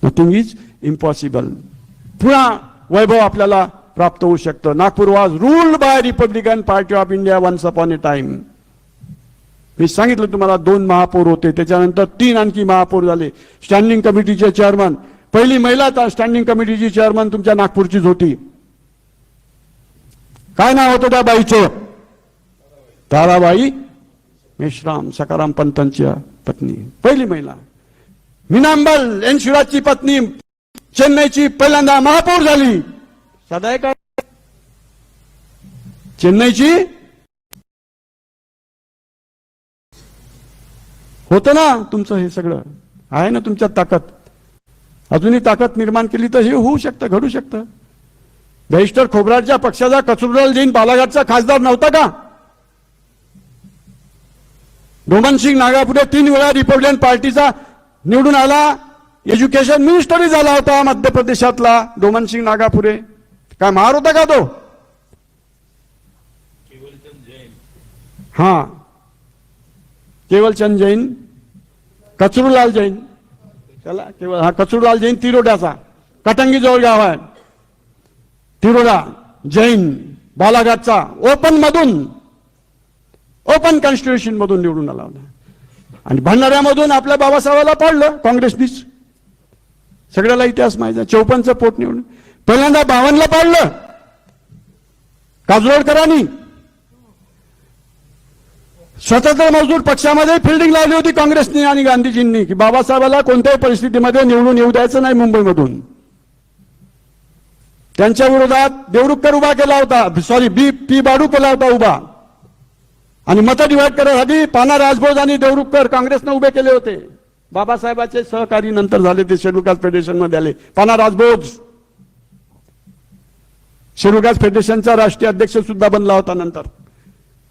Nothing is impossible. पुन्हा वैभव आपल्याला प्राप्त होऊ शकतं. Nagpur was ruled by Republican Party of India once upon a time. मी सांगितलं तुम्हाला 2 महापौर होते, त्याच्यानंतर 3 आणखी महापौर झाले. स्टँडिंग कमिटीचे चेअरमन, पहिली महिला स्टँडिंग कमिटीची चेअरमन तुमच्या नागपूरचीच होती. काय नाव होतं त्या बाईचं? ताराबाई मेश्राम, सकाराम पंतांच्या पत्नी, पहिली महिला. मीनांबल एनशिराजची पत्नी चेन्नईची पहिल्यांदा महापौर झाली. साधा आहे काय? चेन्नईची होतं ना. तुमचं हे सगळं आहे ना, तुमच्यात ताकद. अजूनही ताकद निर्माण केली तर हे होऊ शकतं, घडू शकतं. बॅरिस्टर खोब्राडच्या पक्षाचा कचुरलाल जैन बालाघाटचा खासदार नव्हता का? डोमन सिंग नागापुरे 3 वेळा रिपब्लिकन पार्टीचा निवडून आला. एज्युकेशन मिनिस्टरही झाला होता मध्य प्रदेशातला डोमन सिंग नागापुरे. काय महार होता का तो? हा, केवलचंद जैन, कचरूलाल जैन. चला केवळ हा कचरूलाल जैन तिरोड्याचा, कटंगी जवळ गाव आहे. तिरोडा जैन बालाघाटचा ओपन कॉन्स्टिट्युशन मधून निवडून आला होता. आणि भंडाऱ्यामधून आपल्या बाबासाहेबाला पाडलं काँग्रेसनीच. सगळ्याला इतिहास माहिती आहे. 54चं पोट निवडून पहिल्यांदा 52ला पाडलं काजोळकरांनी. स्वतंत्र मजदूर पक्षामध्ये फिल्डिंग लावली होती काँग्रेसनी आणि गांधीजींनी की बाबासाहेबाला कोणत्याही परिस्थितीमध्ये निवडून येऊ द्यायचं नाही मुंबईमधून. त्यांच्या विरोधात देवरुखकर उभा केला होता, पी बाडू केला होता उभा. आणि मतं डिवाइड करण्यासाठी पाना राजभोज आणि देवरुखकर काँग्रेसने उभे केले होते. बाबासाहेबांचे सहकारी नंतर झाले, ते शेड्यूल कास्ट फेडरेशन मध्ये आले. पाना राजभोज शेड्यूल कास्ट फेडरेशनचा राष्ट्रीय अध्यक्ष सुद्धा बनला होता नंतर.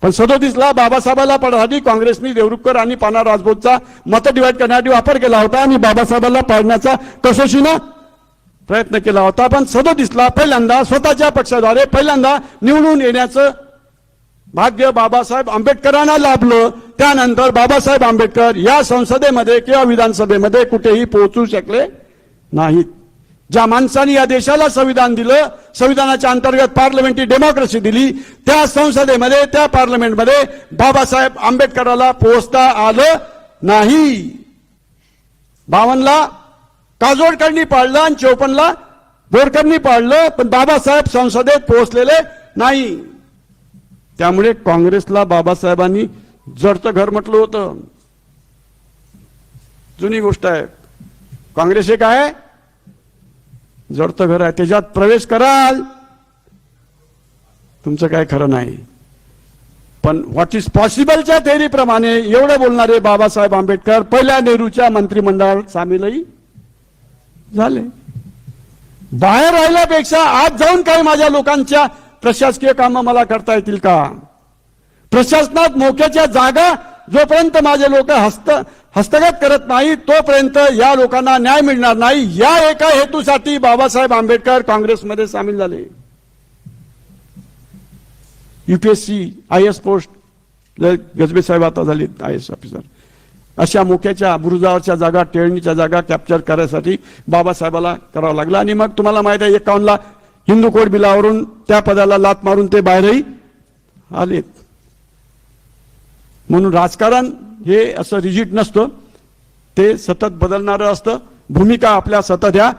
पण 37ला बाबासाहेबाला पाडण्यासाठी काँग्रेसने देवरुखकर आणि पाना राजभोजचा मतं डिवाइड करण्यासाठी वापर केला होता आणि बाबासाहेबाला पाडण्याचा कसोशीनं प्रयत्न केला होता. पण 37ला पहिल्यांदा स्वतःच्या पक्षाद्वारे पहिल्यांदा निवडून येण्याचं भाग्य बाबासाहेब आंबेडकरांना लाभलं. त्यानंतर बाबासाहेब आंबेडकर या संसदेमध्ये किंवा विधानसभेमध्ये कुठेही पोहोचू शकले नाहीत. ज्या माणसाने या देशाला संविधान दिलं, संविधानाच्या अंतर्गत पार्लमेंटरी डेमोक्रेसी दिली, त्या संसदेमध्ये, त्या पार्लमेंटमध्ये बाबासाहेब आंबेडकराला पोहोचता आलं नाही. 52ला काजोळकरांनी पाळलं आणि 54ला बोरकरांनी पाळलं, पण बाबासाहेब संसदेत पोहोचलेले नाही. त्यामुळे काँग्रेसला बाबासाहेबांनी जडचं घर म्हटलं होतं. जुनी गोष्ट आहे. काँग्रेस एक आहे, जडतं घर आहे. त्याच्यात प्रवेश कराल तुमचं काय खरं नाही. पण व्हॉट इज पॉसिबलच्या थेअरीप्रमाणे एवढं बोलणारे बाबासाहेब आंबेडकर पहिल्या नेहरूच्या मंत्रिमंडळात सामीलही झाले. बाहेर राहिल्यापेक्षा आज जाऊन काही माझ्या लोकांच्या प्रशासकीय कामं मला करता येतील का? प्रशासनात मोक्याच्या जागा जोपर्यंत माझे लोक हस्तगत करत नाही तोपर्यंत या लोकांना न्याय मिळणार नाही. या एका हेतूसाठी बाबासाहेब आंबेडकर काँग्रेसमध्ये सामील झाले. UPSC IAS पोस्ट गजबे साहेब आता झाले IAS ऑफिसर. अशा मोक्याच्या बुरुजावरच्या जागा, टेळणीच्या जागा कॅप्चर करायसाठी बाबासाहेबाला करावं लागलं. आणि मग तुम्हाला माहित आहे 51ला हिंदू कोड बिलावरून त्या पदाला लात मारून ते बाहेरही आलेत. म्हणून राजकारण हे असं रिजिड नसतं, ते सतत बदलणारं असतं. भूमिका आपल्या सतत ह्या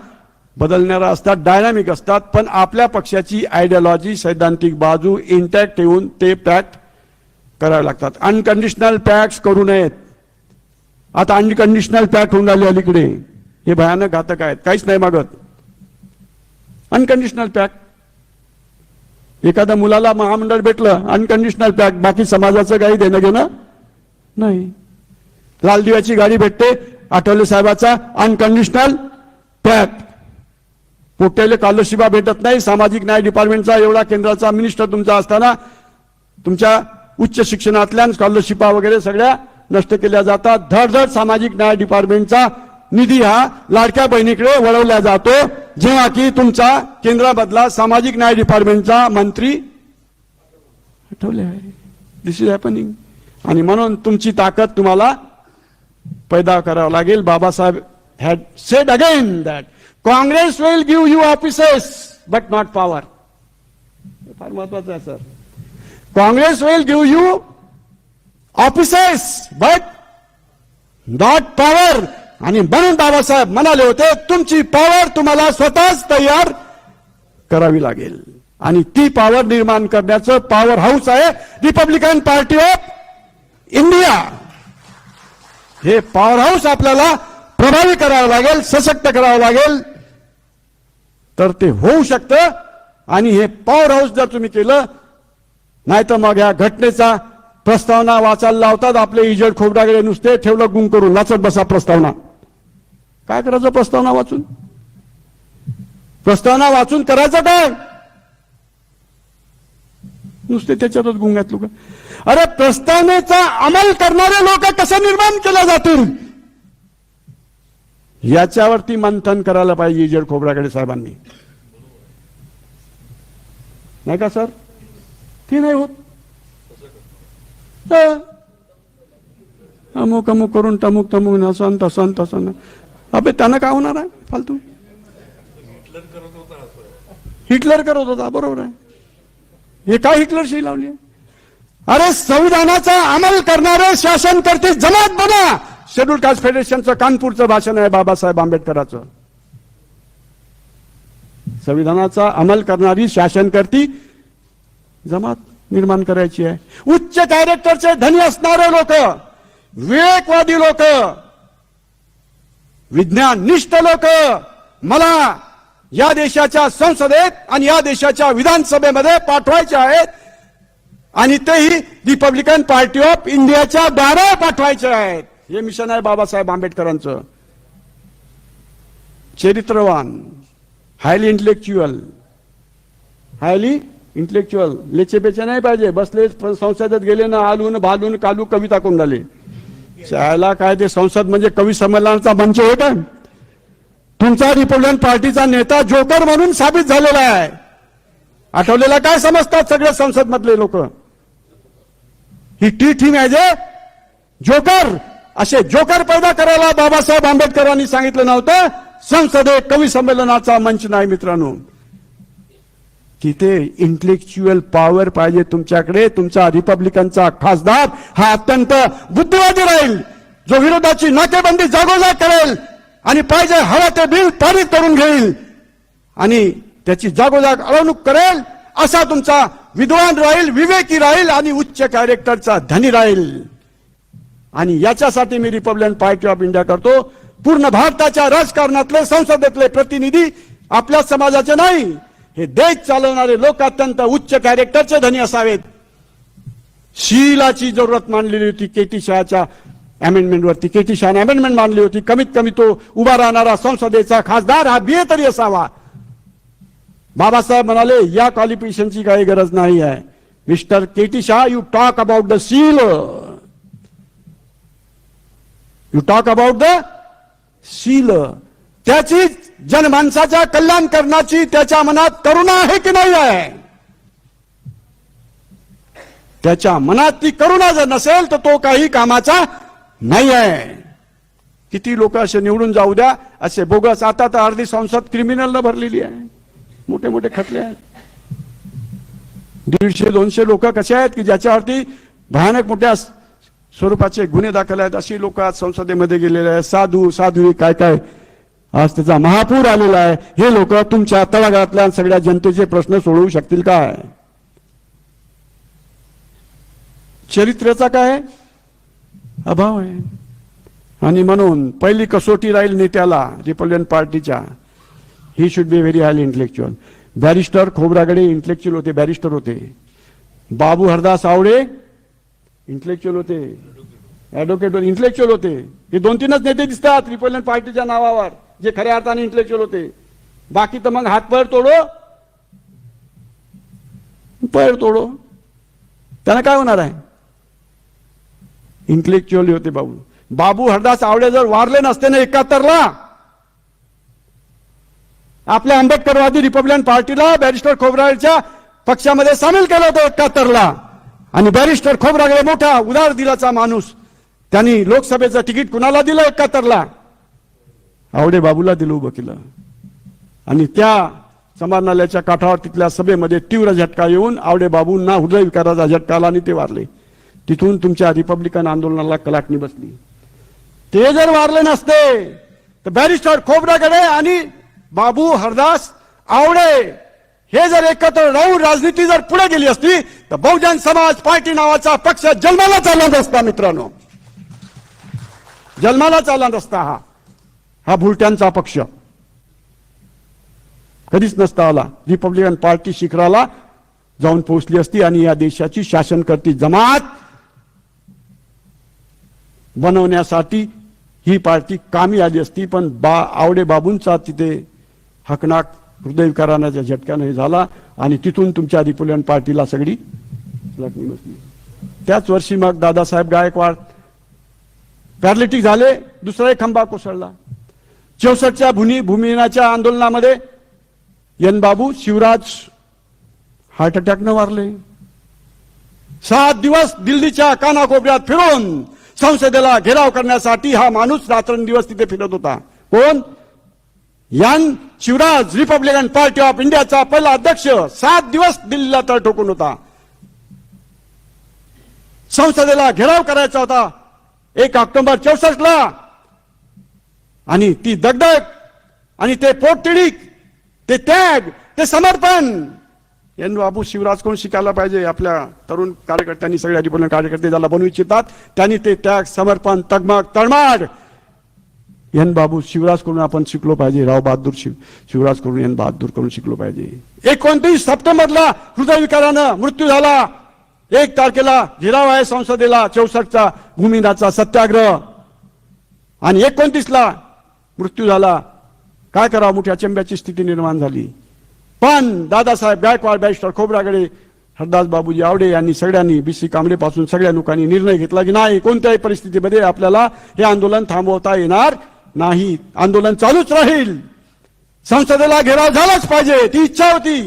बदलणाऱ्या असतात, डायनामिक असतात. पण आपल्या पक्षाची आयडियोलॉजी, सैद्धांतिक बाजू इंटॅक्ट ठेवून ते पॅक्ट करावे लागतात. अनकंडिशनल पॅक्ट करू नयेत. आता अनकंडिशनल पॅक्ट होऊन राहिले अलीकडे, हे भयानक घातक आहेत. काहीच नाही मागत. अनकंडिशनल पॅक्ट, एखाद्या मुलाला महामंडळ भेटलं अनकंडिशनल पॅक्ट, बाकी समाजाचं काही देणं घेणं नाही. लाल दिव्याची गाडी भेटते आठवले साहेबाचा अनकंडिशनल पॅक्ट. पोट्याले स्कॉलरशिपा भेटत नाही. सामाजिक न्याय डिपार्टमेंटचा एवढा केंद्राचा मिनिस्टर तुमचा असताना तुमच्या उच्च शिक्षणातल्या स्कॉलरशिपा वगैरे सगळ्या नष्ट केल्या जातात. धडधड सामाजिक न्याय डिपार्टमेंटचा निधी हा लाडक्या बहिणीकडे वळवला जातो, जेव्हा की तुमचा केंद्रामधला सामाजिक न्याय डिपार्टमेंटचा मंत्री आठवले आहे. This is happening. आणि म्हणून तुमची ताकद तुम्हाला पैदा करावं लागेल. Babasaheb had sed again that Congress will give you offices but not power. फार महत्वाचं आहे sir. Congress will give you offices but not power. आणि म्हणून बाबासाहेब म्हणाले होते तुमची पॉवर तुम्हाला स्वतःच तयार करावी लागेल. आणि ती पॉवर निर्माण करण्याचं पॉवर हाऊस आहे रिपब्लिकन पार्टी ऑफ इंडिया. हे पॉवर हाऊस आपल्याला प्रभावी करावं लागेल, सशक्त करावं लागेल, तर ते होऊ शकतं. आणि हे पॉवर हाऊस जर तुम्ही केलं, नाही तर मग या घटनेचा प्रस्तावना वाचायला लावतात आपले इजड खोबरागडे, नुसते ठेवलं गुंग करून वाचत बसा प्रस्तावना. काय करायचं प्रस्तावना वाचून? प्रस्तावना वाचून करायचं काय? नुसते त्याच्यातच गुंगात लोक. अरे प्रस्तावनेचा अंमल करणारे लोक कसे निर्माण केले जातील याच्यावरती मंथन करायला पाहिजे इजड खोबरागडे साहेबांनी. नाही का सर? ती नाही होत. अमुक अमुक करून टमुक टमुक नसन तसन तसन. अबे त्यानं काय होणार आहे फालतू? हिटलर करत होता, बरोबर आहे. हे काय हिटलरशी लावली? अरे संविधानाचा अंमल करणारे शासनकर्ते जमात बना. शेड्यूल कास्ट फेडरेशनचं कानपूरचं भाषण आहे बाबासाहेब आंबेडकरांचं. संविधानाचा अंमल करणारी शासनकर्ती जमात निर्माण करायची आहे. उच्च कॅरेक्टरचे धनी असणारे लोक, विवेकवादी लोक, विज्ञाननिष्ठ लोक मला या देशाच्या संसदेत आणि या देशाच्या विधानसभेमध्ये पाठवायचे आहेत. आणि तेही रिपब्लिकन पार्टी ऑफ इंडियाच्या द्वारे पाठवायचे आहेत. हे मिशन आहे बाबासाहेब आंबेडकरांचं. चरित्रवान, हायली इंटेलेक्च्युअल, हायली इंटेलेक्च्युअल. लेचेपेचे नाही पाहिजे. बसले संसदेत गेले ना, आलून भालून कालू कविता कोण झाले. शाळेला काय ते संसद म्हणजे कवी संमेलनाचा मंच होत आहे. तुमचा रिपब्लिकन पार्टीचा नेता जोकर म्हणून साबित झालेला आहे. आठवलेला काय समजतात सगळे संसद मधले लोक? ही टीम ॲज ए जोकर. असे जोकर पैदा करायला बाबासाहेब आंबेडकरांनी सांगितलं नव्हतं. संसदेत कवी संमेलनाचा मंच नाही मित्रांनो. तिथे इंटेलेक्च्युअल पॉवर पाहिजे तुमच्याकडे. तुमचा रिपब्लिकनचा खासदार हा अत्यंत बुद्धिवादी राहील, जो विरोधाची नाकेबंदी जागोजाग करेल आणि पाहिजे हवा ते बिल पारित करून घेईल आणि त्याची जागोजाग अडवणूक करेल, असा तुमचा विद्वान राहील, विवेकी राहील आणि उच्च कॅरेक्टरचा धनी राहील. आणि याच्यासाठी मी रिपब्लिकन पार्टी ऑफ इंडिया करतो. पूर्ण भारताच्या राजकारणातले संसदेतले प्रतिनिधी आपल्या समाजाचे नाही, हे देश चालवणारे लोक अत्यंत उच्च कॅरेक्टरचे धनी असावेत. शीलाची जरूरत मानलेली होती केटी शहाच्या अमेंडमेंटवरती. केटी शहाने अमेंडमेंट मानली होती, कमीत कमी तो उभा राहणारा संसदेचा खासदार हा BA तरी असावा. बाबासाहेब म्हणाले या क्वालिफिकेशनची काही गरज नाही आहे. Mister KT Shah, you talk about the seal, you talk about the seal. त्याची जनमानसाच्या कल्याण करण्याची त्याच्या मनात करुणा आहे की नाही आहे? त्याच्या मनात ती करुणा जर नसेल तर तो काही कामाचा नाही आहे. किती लोक असे निवडून जाऊ द्या, असे बोगस. आता तर अर्धी संसद क्रिमिनलनं भरलेली आहे, मोठे मोठे खटले आहेत. 150-200 लोक कसे आहेत की ज्याच्यावरती भयानक मोठ्या स्वरूपाचे गुन्हे दाखल आहेत, अशी लोक आज संसदेमध्ये गेलेले आहेत. साधू साधू काय काय आज त्याचा महापूर आलेला आहे. हे लोक तुमच्या तळागाळातल्या सगळ्या जनतेचे प्रश्न सोडवू शकतील काय? चरित्र्याचा काय अभाव आहे. आणि म्हणून पहिली कसोटी राहील नेत्याला रिपब्लिकन पार्टीच्या, he should be very highly intellectual. Barrister Khobragade intellectual होते, बॅरिस्टर होते. बाबू हरदास आवडे इंटेलेक्च्युअल होते, ऍडव्होकेट इंटेलेक्च्युअल होते. हे 2-3च नेते दिसतात रिपब्लिकन पार्टीच्या नावावर जे खऱ्या अर्थाने इंटेलेक्च्युअल होते. बाकी तर मग हातपाय तोडो, पैर तोडो, त्यांना काय होणार आहे? इंटेलेक्च्युअल होते बाबू. बाबू हरदास आवडे जर वारले नसते ना 71ला, आपल्या आंबेडकरवादी रिपब्लिकन पार्टीला बॅरिस्टर खोब्रागडेच्या पक्षामध्ये सामील केलं होतं 71ला. आणि बॅरिस्टर खोब्रागडे मोठा उदार दिलाचा माणूस, त्यांनी लोकसभेचं तिकीट कुणाला दिलं 71ला? आवडे बाबूला दिलं, उभं केलं. आणि त्या समारनालयाच्या काठावर तिथल्या सभेमध्ये तीव्र झटका येऊन आवडे बाबूंना हृदयविकाराचा झटका आला आणि ते वारले. तिथून तुमच्या रिपब्लिकन आंदोलनाला कलाटणी बसली. ते जर वारले नसते तर बॅरिस्टर खोब्रागडे आणि बाबू हरदास आवडे हे जर एकत्र राहून राजनीती जर पुढे गेली असती तर बहुजन समाज पार्टी नावाचा पक्ष जन्माला चालला नसता. मित्रांनो, जन्माला चालला नसता. हा भुलट्यांचा पक्ष कधीच नसता आला. रिपब्लिकन पार्टी शिखराला जाऊन पोहोचली असती आणि या देशाची शासनकर्ती जमात बनवण्यासाठी ही पार्टी कामी आली असती. पण आवडे बाबूंचा तिथे हकनाक हृदयविकाराचा झटका नाही झाला आणि तिथून तुमच्या रिपब्लिकन पार्टीला सगळी लटणी बसली. त्याच वर्षी मग दादासाहेब गायकवाड पॅरालिटिक झाले, दुसरा एक खंबा कोसळला. 64च्या भूमिहीनाच्या आंदोलनामध्ये एन बाबू शिवराज हार्ट अटॅकनं वारले. 7 दिवस दिल्लीच्या कानाकोपऱ्यात फिरून संसदेला घेराव करण्यासाठी हा माणूस रात्रंदिवस तिथे फिरत होता. कोण? यान शिवराज, रिपब्लिकन पार्टी ऑफ इंडियाचा पहिला अध्यक्ष. 7 दिवस दिल्लीला तळ ठोकून होता. संसदेला घेराव करायचा होता 1 ऑक्टोबर 64ला. आणि ती दगदग आणि ते पोटतिडीक, ते त्याग, ते समर्पण एन बाबू शिवराज कोण शिकायला पाहिजे. आपल्या तरुण कार्यकर्त्यांनी, सगळ्या रिपब्लिकन कार्यकर्ते ज्याला बनवू इच्छितात त्यांनी ते त्याग, समर्पण, तगमग, तळमाड एन बाबू शिवराज करून आपण शिकलो पाहिजे. राव बहादूर शिवराज करून एन बहादूर करून शिकलो पाहिजे. 29 सप्टेंबरला हृदयविकारानं मृत्यू झाला. 1 तारखेला घेराव आहे संसदेला 64चा भूमिहीनाचा सत्याग्रह आणि 29ला मृत्यू झाला. काय करावं, मोठ्या चंब्याची स्थिती निर्माण झाली. पण दादासाहेब गायकवाड, बॅरिस्टर खोब्रागडे, हरदास बाबूजी आवडे यांनी सगळ्यांनी, BC कांबळे पासून सगळ्या लोकांनी निर्णय घेतला की नाही, कोणत्याही परिस्थितीमध्ये आपल्याला हे आंदोलन थांबवता येणार नाही. आंदोलन चालूच राहील. संसदेला घेराव झालाच पाहिजे, ती इच्छा होती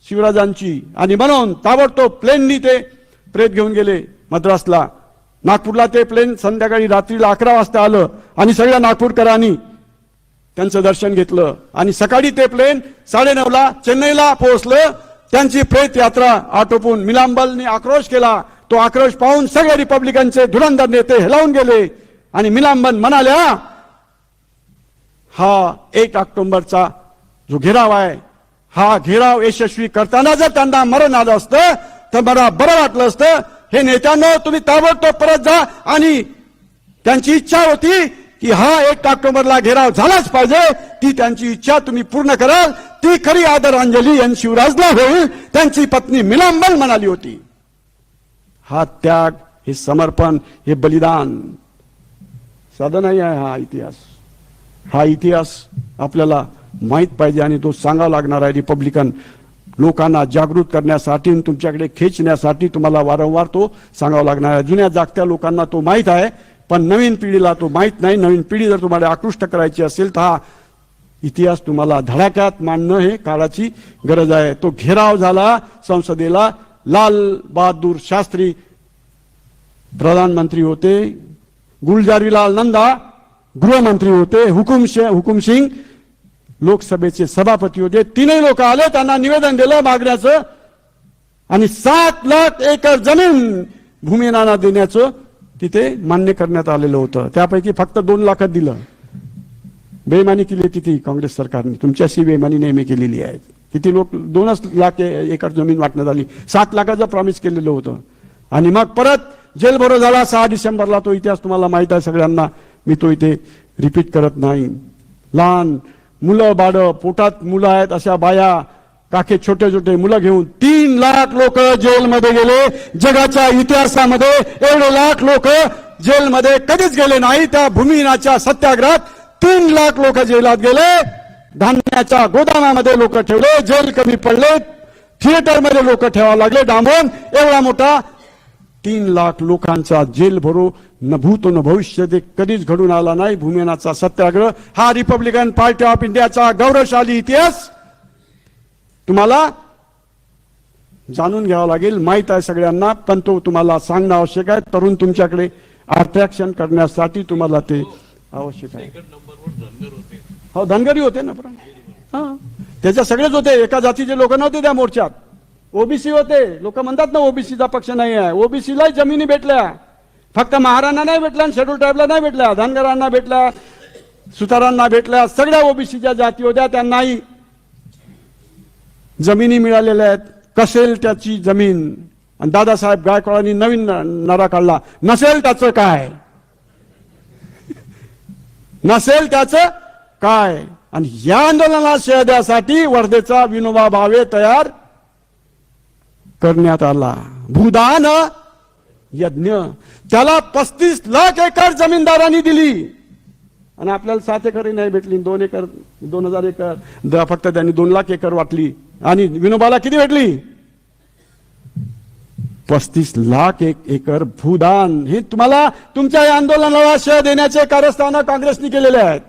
शिवराजांची. आणि म्हणून ताबडतोब प्लेननी ते प्रेत घेऊन गेले मद्रासला. नागपूरला ते प्लेन संध्याकाळी रात्रीला 11 वाजता आलं आणि सगळ्या नागपूरकरांनी त्यांचं दर्शन घेतलं. आणि सकाळी ते प्लेन 9:30ला चेन्नईला पोहोचलं. त्यांची प्रेत यात्रा आटोपून मिलांबलने आक्रोश केला. तो आक्रोश पाहून सगळे रिपब्लिकनचे धुरंधर नेते हेलावून गेले आणि मिलांबन म्हणाल्या, हा 1 ऑक्टोबरचा जो घेराव आहे, हा घेराव यशस्वी करताना जर त्यांना मरण आलं असतं तर मला बरं वाटलं असतं. हे नेत्यांनो, तुम्ही ताबडतोब परत जा. आणि त्यांची इच्छा होती की हा 1 ऑक्टोबरला घेराव झालाच पाहिजे. ती त्यांची इच्छा तुम्ही पूर्ण कराल, ती खरी आदरांजली एन शिवराजला होईल. त्यांची पत्नी मिलांबल म्हणाली होती. हा त्याग, हे समर्पण, हे बलिदान साधं नाही आहे. हा इतिहास आपल्याला माहीत पाहिजे आणि तो सांगावा लागणार आहे. रिपब्लिकन लोकांना जागृत करण्यासाठी आणि तुमच्याकडे खेचण्यासाठी तुम्हाला वारंवार तो सांगावा लागणार आहे. जुन्या जागत्या लोकांना तो माहीत आहे, पण नवीन पिढीला तो माहीत नाही. नवीन पिढी जर तुम्हाला आकृष्ट करायची असेल तर हा इतिहास तुम्हाला धडाक्यात मांडणं हे काळाची गरज आहे. तो घेराव झाला संसदेला. लाल बहादूर शास्त्री प्रधानमंत्री होते, गुलजारीलाल नंदा गृहमंत्री होते, हुकुम सिंग लोकसभेचे सभापती होते. तीनही लोक आले, त्यांना निवेदन दिलं मागण्याचं आणि 7 लाख एकर जमीन भूमिहीनांना देण्याचं तिथे मान्य करण्यात आलेलं होतं. त्यापैकी फक्त 2 लाखात दिलं. बेईमानी केली तिथे काँग्रेस सरकारने, तुमच्याशी बेईमानी नेहमी केलेली आहे. किती लोक 2 लाख एकर जमीन वाटण्यात आली. 7 लाखाचं प्रॉमिस केलेलं होतं आणि मग परत जेल भरो झाला 6 डिसेंबरला. तो इतिहास तुम्हाला माहित आहे सगळ्यांना, मी तो इथे रिपीट करत नाही. लहान मुलं बाळं, पोटात मुलं आहेत अशा बाया, काके छोटे छोटे मुलं घेऊन 3 लाख लोक जेलमध्ये गेले. जगाच्या इतिहासामध्ये एवढे लाख लोक जेलमध्ये कधीच गेले नाही. त्या भूमिहीनाच्या सत्याग्रहात 3 लाख लोक जेलात गेले. धान्याच्या गोदामामध्ये लोक ठेवले, जेल कमी पडले, थिएटरमध्ये लोक ठेवावं लागले डांबून. एवढा मोठा 3 लाख लोकांचा जेल भरो न भूत न भविष्य ते कधीच घडून आला नाही. भूमिहीनाचा सत्याग्रह हा रिपब्लिकन पार्टी ऑफ इंडियाचा गौरवशाली इतिहास तुम्हाला जाणून घ्यावा लागेल. माहित आहे सगळ्यांना, पण तो तुम्हाला सांगणं आवश्यक आहे. तरुण तुमच्याकडे अट्रॅक्शन करण्यासाठी तुम्हाला ते आवश्यक आहे. हो, धनगरी होते ना, हा त्याच्या सगळेच होते. एका जातीचे लोक नव्हते त्या मोर्चात. ओबीसी होते. लोक म्हणतात ना ओबीसीचा पक्ष नाही आहे. ओबीसीलाही जमिनी भेटल्या, फक्त महारांना नाही भेटल्या, शेड्यूल ट्राईबला नाही भेटल्या, धनगरांना भेटल्या, सुतारांना भेटल्या. सगळ्या ओबीसीच्या जाती होत्या, त्यांनाही जमिनी मिळालेल्या आहेत. कसेल त्याची जमीन. आणि दादासाहेब गायकवाडांनी नवीन नारा काढला, नसेल त्याचं काय, नसेल त्याचं काय. आणि या आंदोलनाला श्रेय द्यासाठी वर्धेचा विनोबा भावे तयार करण्यात आला. भूदान यज्ञ, त्याला 35 लाख एकर जमीनदारांनी दिली आणि आपल्याला 7 एकरही नाही भेटली. 2 एकर 2000 एकर फक्त त्यांनी 2 लाख एकर वाटली. आणि विनोबाला किती भेटली? 35 लाख एकर भूदान. हे तुम्हाला तुमच्या या आंदोलनाला श्रेय देण्याचे कारस्थान काँग्रेसने केलेले आहेत.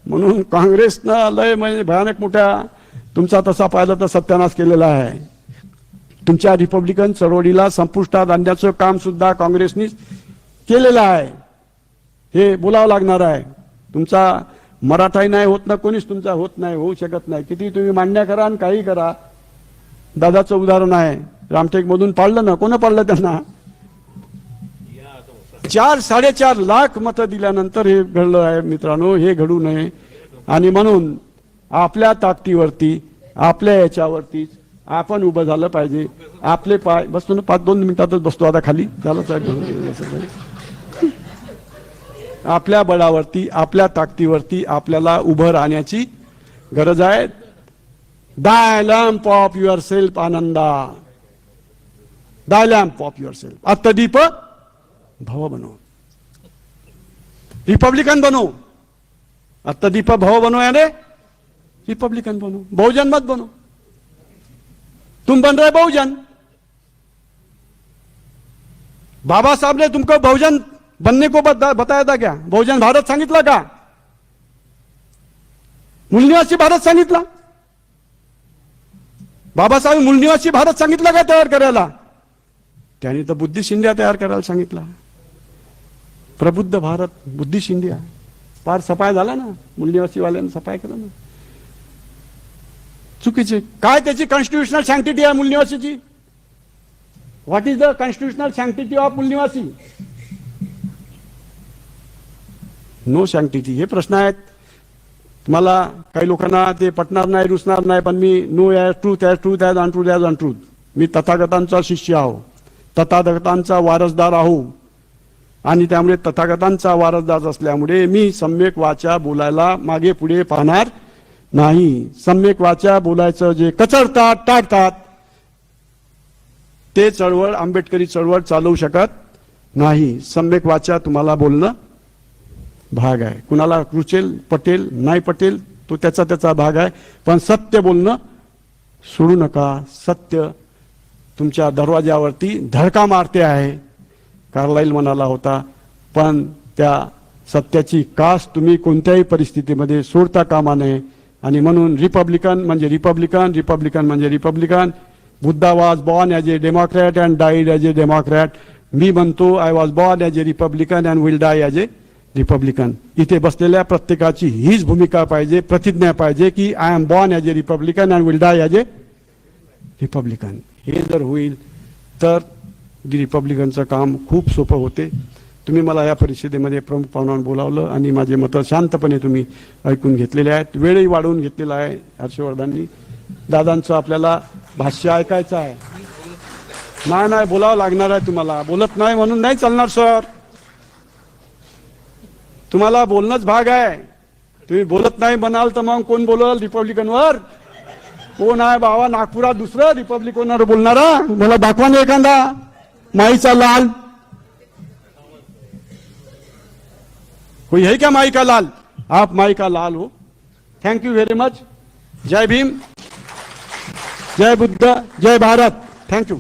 म्हणून काँग्रेसनं लय म्हणजे भयानक मोठ्या तुमचा तसा पाहिलं तर सत्यानाश केलेला आहे. तुमच्या रिपब्लिकन चळवळीला संपुष्टात आणण्याचं काम सुद्धा काँग्रेसने केलेलं आहे. हे बोलावं लागणार आहे. तुमचा मराठाही नाही होत ना, कोणीच तुमचा होत नाही, होऊ शकत नाही. किती तुम्ही मान्य करा आणि काही करा. दादाचं उदाहरण आहे, रामटेक मधून पाडलं ना, कोण पाडलं त्यांना? 4-4.5 लाख मतं दिल्यानंतर हे घडलं आहे मित्रांनो. हे घडू नये आणि म्हणून आपल्या ताकदीवरती, आपल्या याच्यावरतीच आपण उभं झालं पाहिजे. आपले पाय बसतो ना, 5-2 मिनिटातच बसतो आता खाली, झालं साहेब. आपल्या बळावरती, आपल्या ताकदीवरती आपल्याला उभं राहण्याची गरज आहे. दाय लॅम्प ऑफ युअर सेल्फ आनंदा, दाय लॅम्प ऑफ युअर सेल्फ. अत्तदीप भव बनो, रिपब्लिकन बनो. अत्तदीप भव बनो यानी रिपब्लिकन बनो, बहुजन मत बनो. तुम बन रहे बहुजन. बाबा साहब ने तुमको बहुजन बनने को बताया था क्या? बहुजन भारत सांगितलं का? मूलनिवासी भारत सांगितला? बाबासाहेब मूलनिवासी भारत सांगितलं का तयार करायला? त्यांनी तर बुद्धिस्ट इंडिया तयार करायला सांगितलं. प्रबुद्ध भारत, बुद्धिस्ट इंडिया. फार सफाय झाला ना, मूलनिवासी वाल्यांनी सफाय केलं ना. चुकीचे काय त्याची कॉन्स्टिट्युशनल सँक्टिटी आहे मूलनिवासीची? What is the constitutional sanctity of Mulnivasi? No sanctity. हे प्रश्न आहेत. तुम्हाला काही लोकांना ते पटणार नाही, रुचणार नाही, पण मी know as truth as truth as untruth as untruth. मी तथागतांचा शिष्य आहो, तथागतांचा वारसदार आहो आणि त्यामुळे तथागतांचा वारसदार असल्यामुळे मी सम्यक वाचा बोलायला मागे पुढे पाहणार नाही. सम्यक वाचा बोलायचं जे कचरतात, टाळतात ते चळवळ, आंबेडकरी चळवळ चालवू शकत नाही. सम्यक वाचा तुम्हाला बोलणं भाग आहे. कुणाला रुचेल, पटेल, नाही पटेल तो त्याचा भाग आहे, पण सत्य बोलणं सोडू नका. सत्य तुमच्या दरवाजावरती धडका मारते आहे, कार्लाइल म्हणाला होता. पण त्या सत्याची कास तुम्ही कोणत्याही परिस्थितीमध्ये सोडता कामा नये. आणि म्हणून रिपब्लिकन म्हणजे रिपब्लिकन, रिपब्लिकन म्हणजे republican. Buddha was born as a democrat and died as a democrat. मी म्हणतो I was born as a republican and will die as a republican. इथे बसलेल्या प्रत्येकाची हीच भूमिका पाहिजे, प्रतिज्ञा पाहिजे की I am born as a republican and will die as a republican. हे जर होईल तर रिपब्लिकनचं काम खूप सोपं होते. तुम्ही मला या परिषदेमध्ये प्रमुख पाहुण्यांना बोलावलं आणि माझे मतं शांतपणे तुम्ही ऐकून घेतलेले आहेत. वेळही वाढवून घेतलेला आहे हर्षवर्धननी. दादांचं आपल्याला भाष्य ऐकायचं आहे. नाही बोलावं लागणार आहे तुम्हाला. बोलत नाही म्हणून नाही चालणार सर. तुम्हाला बोलणंच भाग आहे. तुम्ही बोलत नाही म्हणाल तर मग कोण बोलल रिपब्लिकनवर? कोण आहे बाबा नागपुरात दुसरं रिपब्लिकनवर बोलणारा? मला दाखवा ना एखादा माईचा लाल. कोई है क्या माई का लाल? आप माई का लाल हो. Thank you very much. जय भीम, जय बुद्ध, जय भारत. Thank you.